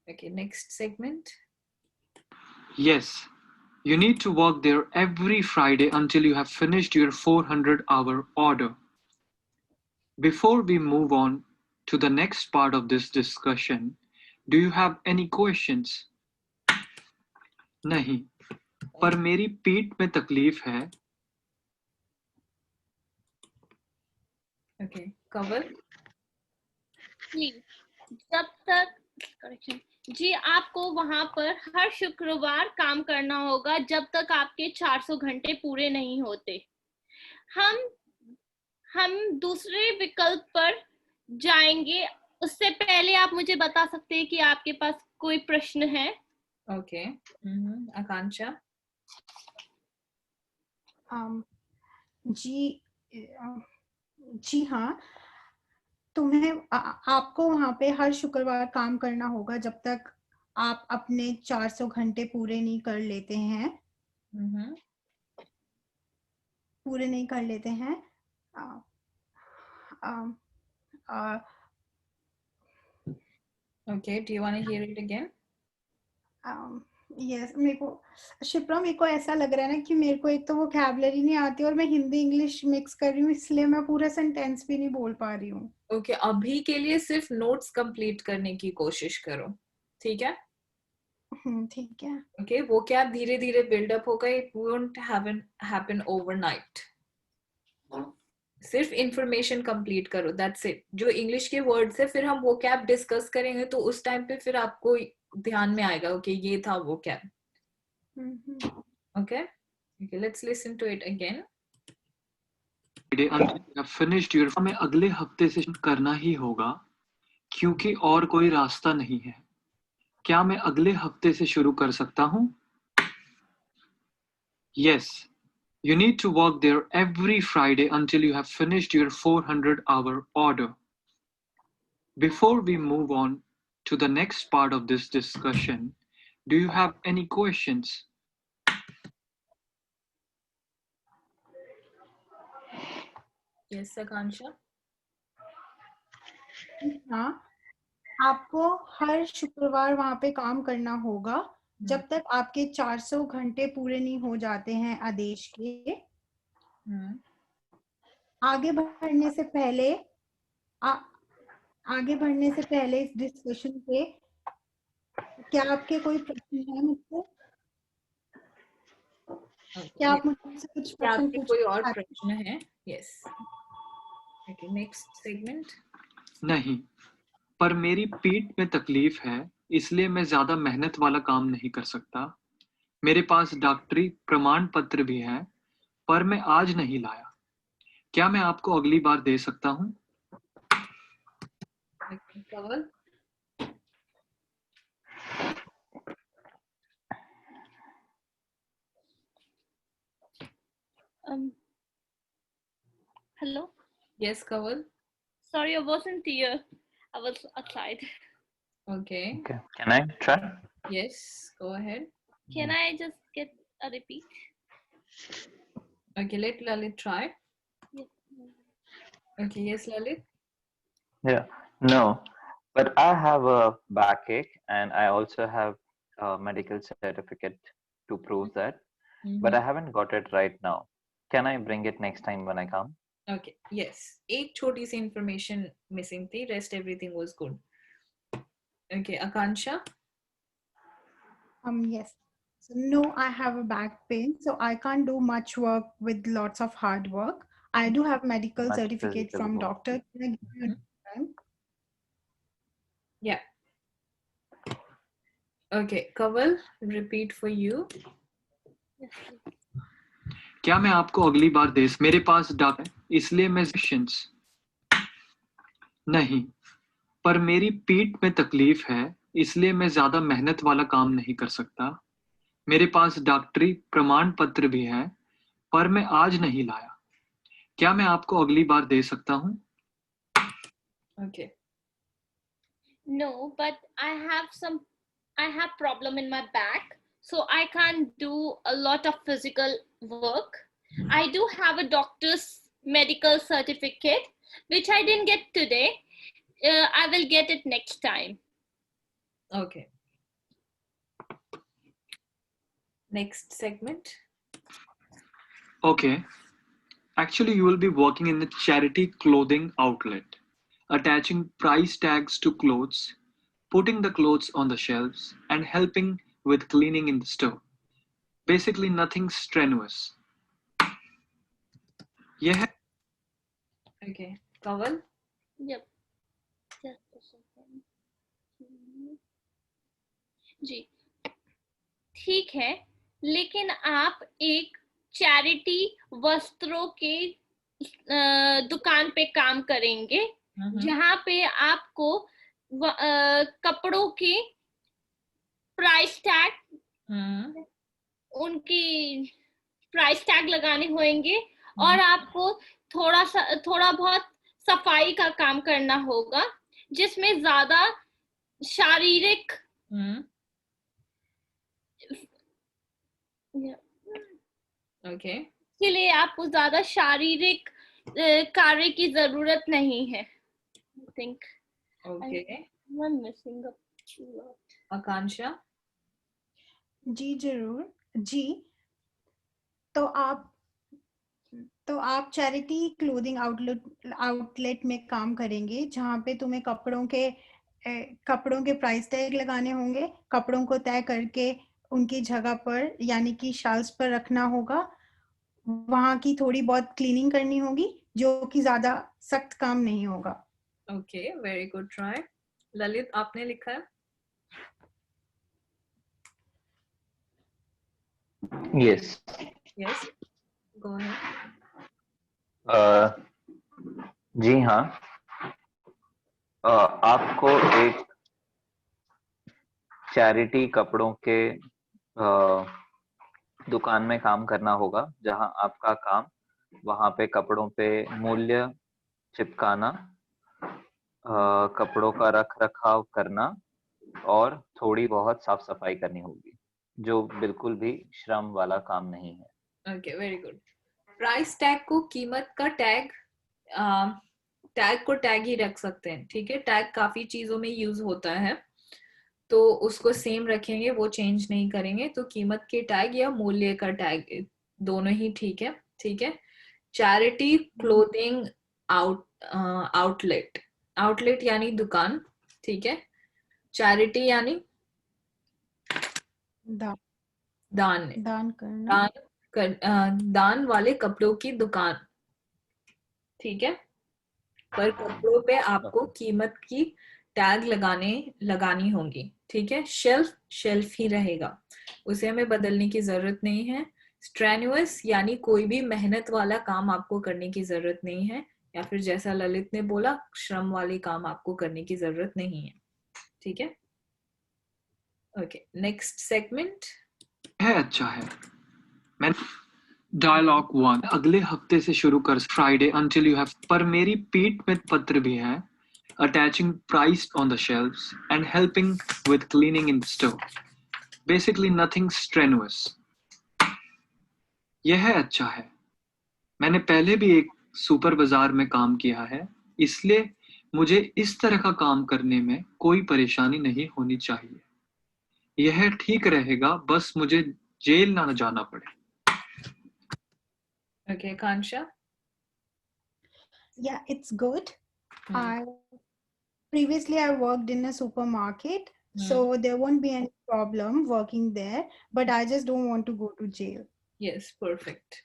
Speaker 1: Okay, next segment.
Speaker 8: Yes, you need to work there every Friday until you have finished your 400-hour order. Before we move on to the next part of this discussion, do you have any questions? नहीं, पर मेरी पीठ में तकलीफ है.
Speaker 1: Okay, Kawal.
Speaker 3: जब तक जी आपको वहां पर हर शुक्रवार काम करना होगा जब तक आपके 400 घंटे पूरे नहीं होते. हम दूसरे विकल्प पर जाएंगे. उससे पहले आप मुझे बता सकते हैं कि आपके पास कोई प्रश्न है?
Speaker 1: ओके. आकांक्षा.
Speaker 4: जी हाँ, आपको वहाँ पे हर शुक्रवार काम करना होगा जब तक आप अपने 400 घंटे पूरे नहीं कर लेते हैं.
Speaker 1: Okay, do you want to hear it again?
Speaker 4: Yes, Shipra, मेरे को ऐसा लग रहा है ना कि मेरे को एक तो वोकैबुलरी नहीं आती और मैं हिंदी इंग्लिश मिक्स कर रही हूँ, इसलिए मैं पूरा सेंटेंस भी नहीं बोल पा रही हूँ.
Speaker 1: ओके, अभी के लिए सिर्फ नोट्स कंप्लीट करने की कोशिश करो, ठीक है?
Speaker 4: ठीक है.
Speaker 1: ओके, वो क्या धीरे धीरे बिल्डअप होगा, इट वोंट हैपन ओवरनाइट. सिर्फ इंफॉर्मेशन कंप्लीट करो, दैट्स इट. जो इंग्लिश के वर्ड्स है फिर हम वो कैब डिस्कस करेंगे, तो उस टाइम पे फिर आपको ध्यान में आएगा, ओके ये था vocab. Okay, let's listen to it again.
Speaker 8: until you have finished your हमें अगले हफ्ते से करना ही होगा क्योंकि और कोई रास्ता नहीं है. क्या मैं अगले हफ्ते से शुरू कर सकता हूँ? Yes, you need to work there every Friday until you have finished your 400-hour order. Before we move on to the next part of this discussion, do you have any questions?
Speaker 1: Yes, Akansha.
Speaker 4: हाँ, आपको हर शुक्रवार वहाँ पे काम करना होगा जब तक आपके 400 घंटे पूरे नहीं हो जाते हैं आदेश के. आगे बढ़ने से पहले इस डिस्कशन पे क्या आपके कोई प्रश्न है मुझसे? क्या आप मुझसे कुछ प्रश्न पूछ
Speaker 1: कोई और प्रश्न है? यस. Okay, next segment.
Speaker 8: नहीं, पर मेरी पीठ में तकलीफ है इसलिए मैं ज्यादा मेहनत वाला काम नहीं कर सकता. मेरे पास डॉक्टरी प्रमाण पत्र भी है पर मैं आज नहीं लाया. क्या मैं आपको अगली बार दे सकता हूँ?
Speaker 1: कवल.
Speaker 3: Hello.
Speaker 1: Yes, Kawal.
Speaker 3: Sorry, I wasn't here. I was outside.
Speaker 1: Okay.
Speaker 2: Can I try?
Speaker 1: Yes, go ahead.
Speaker 3: Can I just get a repeat?
Speaker 1: Okay, let Lalit try.
Speaker 3: Yes.
Speaker 1: Okay, yes, Lalit.
Speaker 2: Yeah, no, but I have a backache and I also have a medical certificate to prove that, but I haven't got it right now. Can I bring it next time when I come?
Speaker 1: Okay, yes. एक छोटी सी information missing थी, rest everything was good. Okay, Akansha?
Speaker 4: Yes. So no, I have a back pain, so I can't do much work with lots of hard work. I do have medical certificate from doctor. Can I give you time?
Speaker 1: Yeah. Okay, Kawal, repeat for you.
Speaker 3: Yes, please.
Speaker 8: क्या मैं आपको अगली बार दे? मेरे पास डॉक्टर है इसलिए मैं नहीं, पर मेरी पीठ में तकलीफ है इसलिए मैं ज्यादा मेहनत वाला काम नहीं कर सकता. मेरे पास डॉक्टरी प्रमाण पत्र भी है पर मैं आज नहीं लाया. क्या मैं आपको अगली बार दे सकता हूँ?
Speaker 1: Okay.
Speaker 3: No, but I have problem in my back, so I can't do a lot of physical work. I do have a doctor's medical certificate, which I didn't get today. I will get it next time.
Speaker 1: Okay. Next segment.
Speaker 8: Okay. Actually, you will be working in a charity clothing outlet, attaching price tags to clothes, putting the clothes on the shelves, and helping with cleaning in the store. Basically, nothing strenuous. Yeah.
Speaker 1: Okay. Kawal?
Speaker 3: Yep. Just a second. जी, ठीक है, लेकिन आप एक चैरिटी वस्त्रों के दुकान पे काम करेंगे जहाँ पे आपको कपड़ों के प्राइस टैग उनकी प्राइस टैग लगाने होंगे और आपको थोड़ा बहुत सफाई का काम करना होगा जिसमें ज्यादा शारीरिक
Speaker 1: Okay.
Speaker 3: इसलिए आपको ज्यादा शारीरिक कार्य की जरूरत नहीं है. I think.
Speaker 1: Okay.
Speaker 3: I'm missing a lot.
Speaker 1: Akansha?
Speaker 4: जी जरूर जी. तो आप चैरिटी क्लोथिंग आउटलेट में काम करेंगे जहाँ पे तुम्हें कपड़ों के प्राइस टैग लगाने होंगे, कपड़ों को तय करके उनकी जगह पर यानी कि शेल्फ्स पर रखना होगा, वहाँ की थोड़ी बहुत क्लीनिंग करनी होगी जो कि ज्यादा सख्त काम नहीं होगा.
Speaker 1: Okay, very good try. Lalit, आपने लिखा है?
Speaker 2: Yes.
Speaker 1: Yes. Go ahead.
Speaker 2: जी हाँ, आपको एक चैरिटी कपड़ों के दुकान में काम करना होगा, जहां आपका काम वहां पे कपड़ों पे मूल्य चिपकाना, कपड़ों का रख रखाव करना और थोड़ी बहुत साफ सफाई करनी होगी, जो बिल्कुल भी श्रम वाला काम नहीं है।
Speaker 1: Okay, very good. Price tag को कीमत का टैग, टैग को टैग ही रख सकते हैं, ठीक है। टैग काफी चीजों में यूज होता है, तो उसको सेम रखेंगे, वो चेंज नहीं करेंगे। तो कीमत के टैग या मूल्य का टैग, दोनों ही ठीक है, ठीक है। चैरिटी क्लोथिंग आउटलेट, आउटलेट यानी दुकान, ठीक है। चैरिटी यानी दान
Speaker 4: करना,
Speaker 1: दान वाले कपड़ों की दुकान, ठीक है। पर कपड़ों पे आपको कीमत की टैग लगानी होगी, ठीक है। शेल्फ ही रहेगा, उसे हमें बदलने की जरूरत नहीं है। स्ट्रेनुअस यानी कोई भी मेहनत वाला काम आपको करने की जरूरत नहीं है, या फिर जैसा ललित ने बोला, श्रम वाले काम आपको करने की जरूरत नहीं है, ठीक है। ओके, नेक्स्ट सेगमेंट
Speaker 8: है। अच्छा है। मैं डायलॉग 1 अगले हफ्ते से शुरू कर, फ्राइडे until you have, पर मेरी पीठ में पत्र भी है, attaching price on the shelves and helping with cleaning in store. Basically nothing strenuous. यह है अच्छा है। मैंने पहले भी एक सुपर बाजार में काम किया है, इसलिए मुझे इस तरह का काम करने में कोई परेशानी नहीं होनी चाहिए। यह ठीक रहेगा, बस मुझे जेल ना जाना पड़े।
Speaker 1: Okay, Kansha?
Speaker 4: Yeah, it's good. Previously I worked in a supermarket, so there won't be any problem working there, but I just don't want to go to jail.
Speaker 1: Yes, perfect.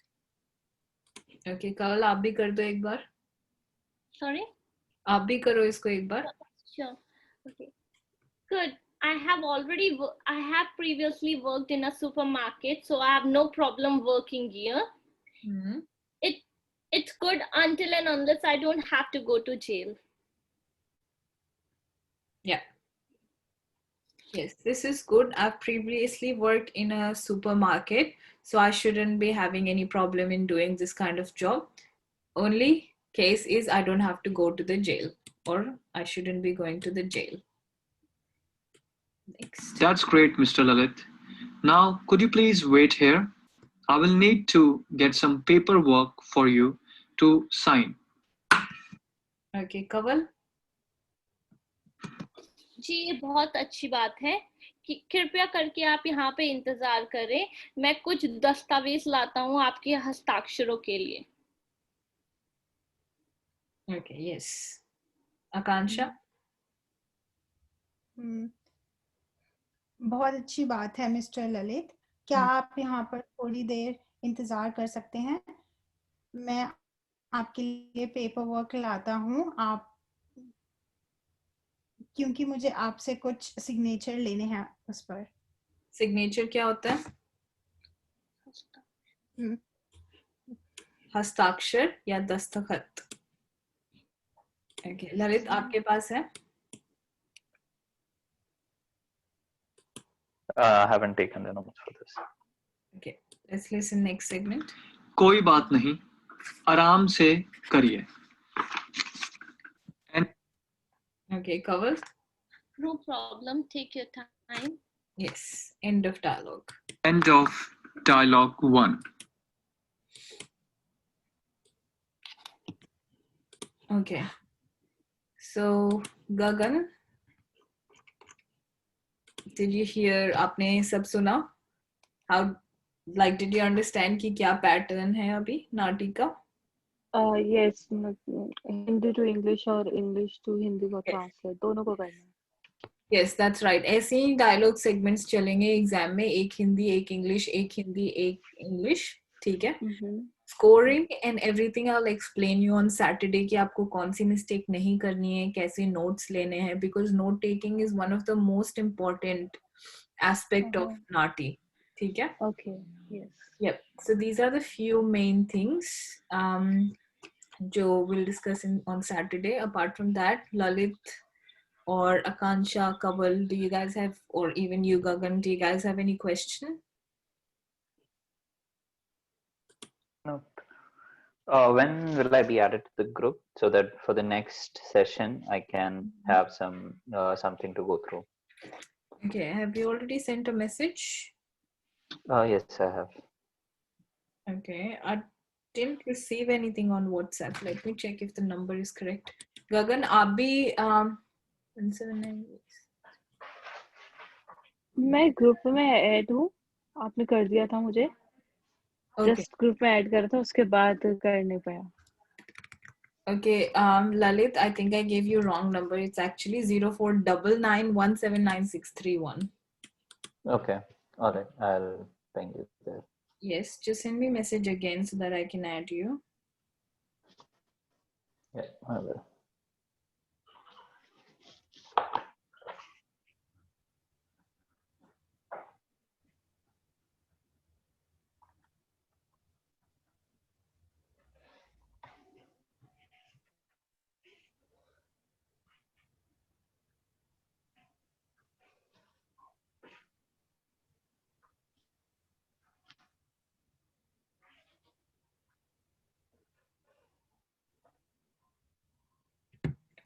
Speaker 1: Okay, कल आप भी कर दो एक बार।
Speaker 3: Sorry?
Speaker 1: आप भी करो इसको एक बार।
Speaker 3: Sure. Okay. Good. I have previously worked in a supermarket, so I have no problem working here. It's good until and unless I don't have to go to jail.
Speaker 1: Yeah. Yes, this is good. I've previously worked in a supermarket, so I shouldn't be having any problem in doing this kind of job. Only case is I don't have to go to the jail, or I shouldn't be going to the jail. Next.
Speaker 8: That's great, Mr. Lalit. Now, could you please wait here? I will need to get some paperwork for you to sign.
Speaker 1: Okay, Kaval?
Speaker 3: जी, ये बहुत अच्छी बात है कि कृपया करके आप यहाँ पे इंतजार करें, मैं कुछ दस्तावेज लाता हूँ आपके हस्ताक्षरों के लिए।
Speaker 1: Okay, yes. Akansha?
Speaker 4: बहुत अच्छी बात है मिस्टर ललित, क्या आप यहाँ पर थोड़ी देर इंतजार कर सकते हैं? मैं आपके लिए पेपर वर्क लाता हूँ, आप, क्योंकि मुझे आपसे कुछ सिग्नेचर लेने हैं उस पर।
Speaker 1: सिग्नेचर क्या होता है? हस्ताक्षर या दस्तखत। Okay, ललित आपके पास है?
Speaker 2: I haven't taken the notes for this.
Speaker 1: Okay, let's listen next segment.
Speaker 8: कोई बात नहीं, आराम से करिए।
Speaker 1: Okay, Kaval?
Speaker 3: No problem, take your time.
Speaker 1: Yes, end of dialogue.
Speaker 8: End of dialogue 1.
Speaker 1: Okay, so Gagan, did you hear? आपने सब सुना? How, like, did you understand कि क्या pattern है अभी नाटी का?
Speaker 9: Yes, हिंदी to English और English to हिंदी को translate, दोनों को करना है।
Speaker 1: Yes, that's right. ऐसे ही dialogue segments चलेंगे एग्जाम में, एक हिंदी एक इंग्लिश, एक हिंदी एक इंग्लिश, ठीक है। Scoring and everything I'll explain you on Saturday कि आपको कौन सी mistake नहीं करनी है, कैसे notes लेने हैं, because note taking is one of the most important aspect of Nati, ठीक है?
Speaker 9: Okay, yes.
Speaker 1: Yep. So these are the few main things. Joe will discuss on Saturday. Apart from that, Lalit or Akansha, Kaval, do you guys have, or even you, Gagan, do you guys have any question?
Speaker 2: No. When will I be added to the group so that for the next session I can have some something to go through?
Speaker 1: Okay, have you already sent a message?
Speaker 2: Yes, I have.
Speaker 1: Okay, I didn't receive anything on WhatsApp. Let me check if the number is correct. Gagan, आप भी 179.
Speaker 9: मैं ग्रुप में ऐड हूँ, आपने कर दिया था मुझे, जस्ट ग्रुप में ऐड करा था, उसके बाद कर नहीं पाया.
Speaker 1: Okay, Lalit, I think I gave you wrong number. It's actually 0499179631.
Speaker 2: Okay, all right, I'll ping you there.
Speaker 1: Yes, just send me a message again so that I can add you.
Speaker 2: Yeah, I will.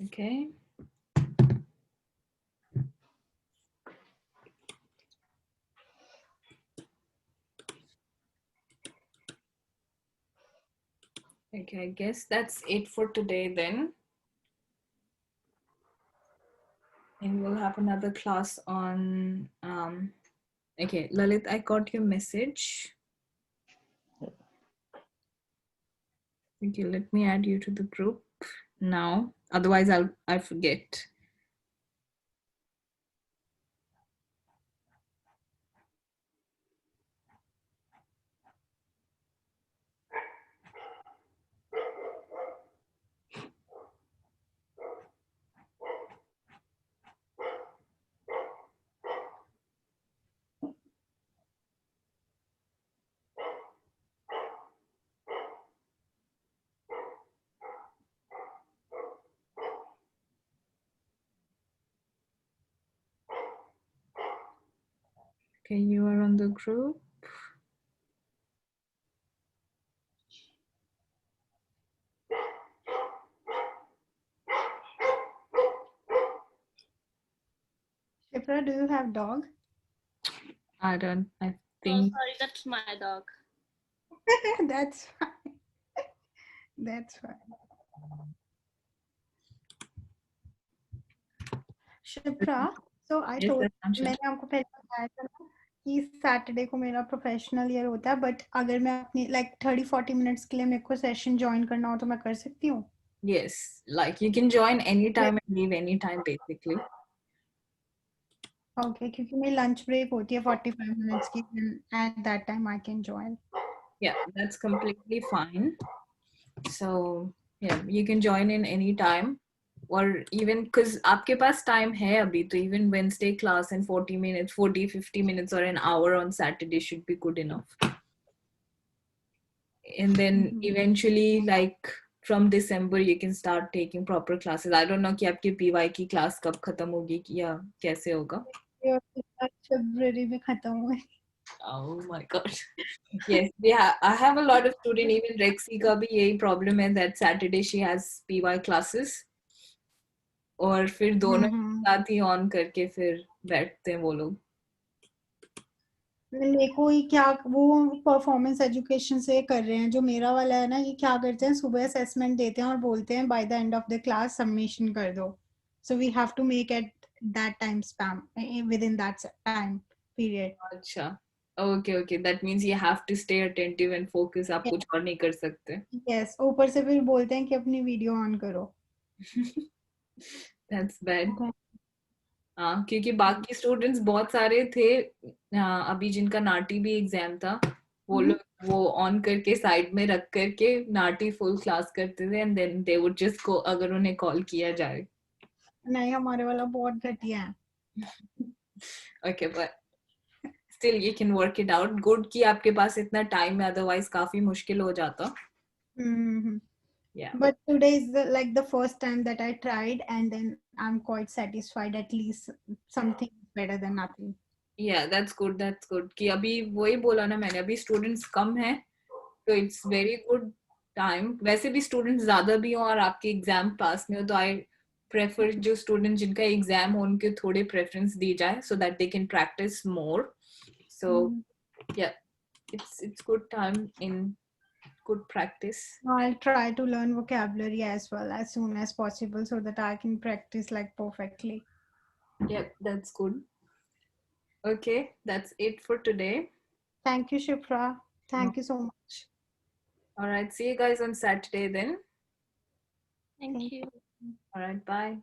Speaker 1: Okay. Okay, I guess that's it for today then. And we'll have another class on, okay, Lalit, I got your message. Okay, let me add you to the group now. Otherwise, I'll forget. Okay, you are on the group.
Speaker 4: Shipra, do you have dog?
Speaker 1: I think.
Speaker 3: Oh, sorry, that's my dog.
Speaker 4: That's fine. That's fine. Shipra, so I
Speaker 1: Yes,
Speaker 4: told
Speaker 1: Akansha.
Speaker 4: मैंने आपको पहले बताया था ना कि सैटरडे को मेरा प्रोफेशनल ईयर होता है, बट अगर मैं अपनी लाइक 30-40 मिनट्स के लिए मेरे को सेशन ज्वाइन करना हो तो मैं कर सकती हूँ?
Speaker 1: Yes, like you can join anytime and leave anytime basically.
Speaker 4: Okay, क्योंकि मेरी लंच ब्रेक होती है 45 मिनट्स की, at that time I can join.
Speaker 1: Yeah, that's completely fine. So yeah, you can join in anytime. Or even because आपके पास time है अभी, तो even Wednesday class in 40 minutes, 40-50 minutes or an hour on Saturday should be good enough. And then eventually, like from December, you can start taking proper classes. I don't know कि आपकी PY की class कब खत्म होगी या कैसे होगा?
Speaker 4: February में खत्म हुए.
Speaker 1: Oh my god. Yes, yeah, I have a lot of students. Even Rexy का भी यही problem है that Saturday she has PY classes. और फिर दोनों साथ ही ऑन करके फिर बैठते हैं वो लोग.
Speaker 4: देखो ये क्या वो परफॉर्मेंस एजुकेशन से कर रहे हैं, जो मेरा वाला है ना, ये क्या करते हैं, सुबह असेसमेंट देते हैं और बोलते हैं by the end of the class submission कर दो. So we have to make at that time span within that time period.
Speaker 1: अच्छा, okay, that means you have to stay attentive and focus. आप कुछ और नहीं कर सकते.
Speaker 4: Yes, ऊपर से फिर बोलते हैं कि अपनी वीडियो ऑन करो.
Speaker 1: That's bad. हाँ, क्योंकि बाकी स्टूडेंट्स बहुत सारे थे अभी जिनका नाटी भी एग्जाम था, वो लोग वो ऑन करके साइड में रख करके नाटी फुल क्लास करते थे, and then they would just go अगर उन्हें कॉल किया जाए.
Speaker 4: नहीं, हमारे वाला बहुत घटिया है.
Speaker 1: Okay, but still you can work it out. Good कि आपके पास इतना टाइम है, otherwise काफी मुश्किल हो जाता. Yeah.
Speaker 4: But today is the first time that I tried, and then I'm quite satisfied. At least something better than nothing.
Speaker 1: Yeah, that's good. That's good. कि अभी वही बोला ना मैंने, अभी students कम हैं, तो it's very good time. वैसे भी students ज़्यादा भी हो और आपके exam pass में हो, तो I prefer जो students जिनका exam हो उनके थोड़े preference दी जाए, so that they can practice more. So yeah, it's good time in good practice.
Speaker 4: I'll try to learn vocabulary as well as soon as possible so that I can practice like perfectly.
Speaker 1: Yep, that's good. Okay, that's it for today.
Speaker 4: Thank you, Shifra. Thank you so much.
Speaker 1: All right, see you guys on Saturday then.
Speaker 3: Thank you.
Speaker 1: All right, bye.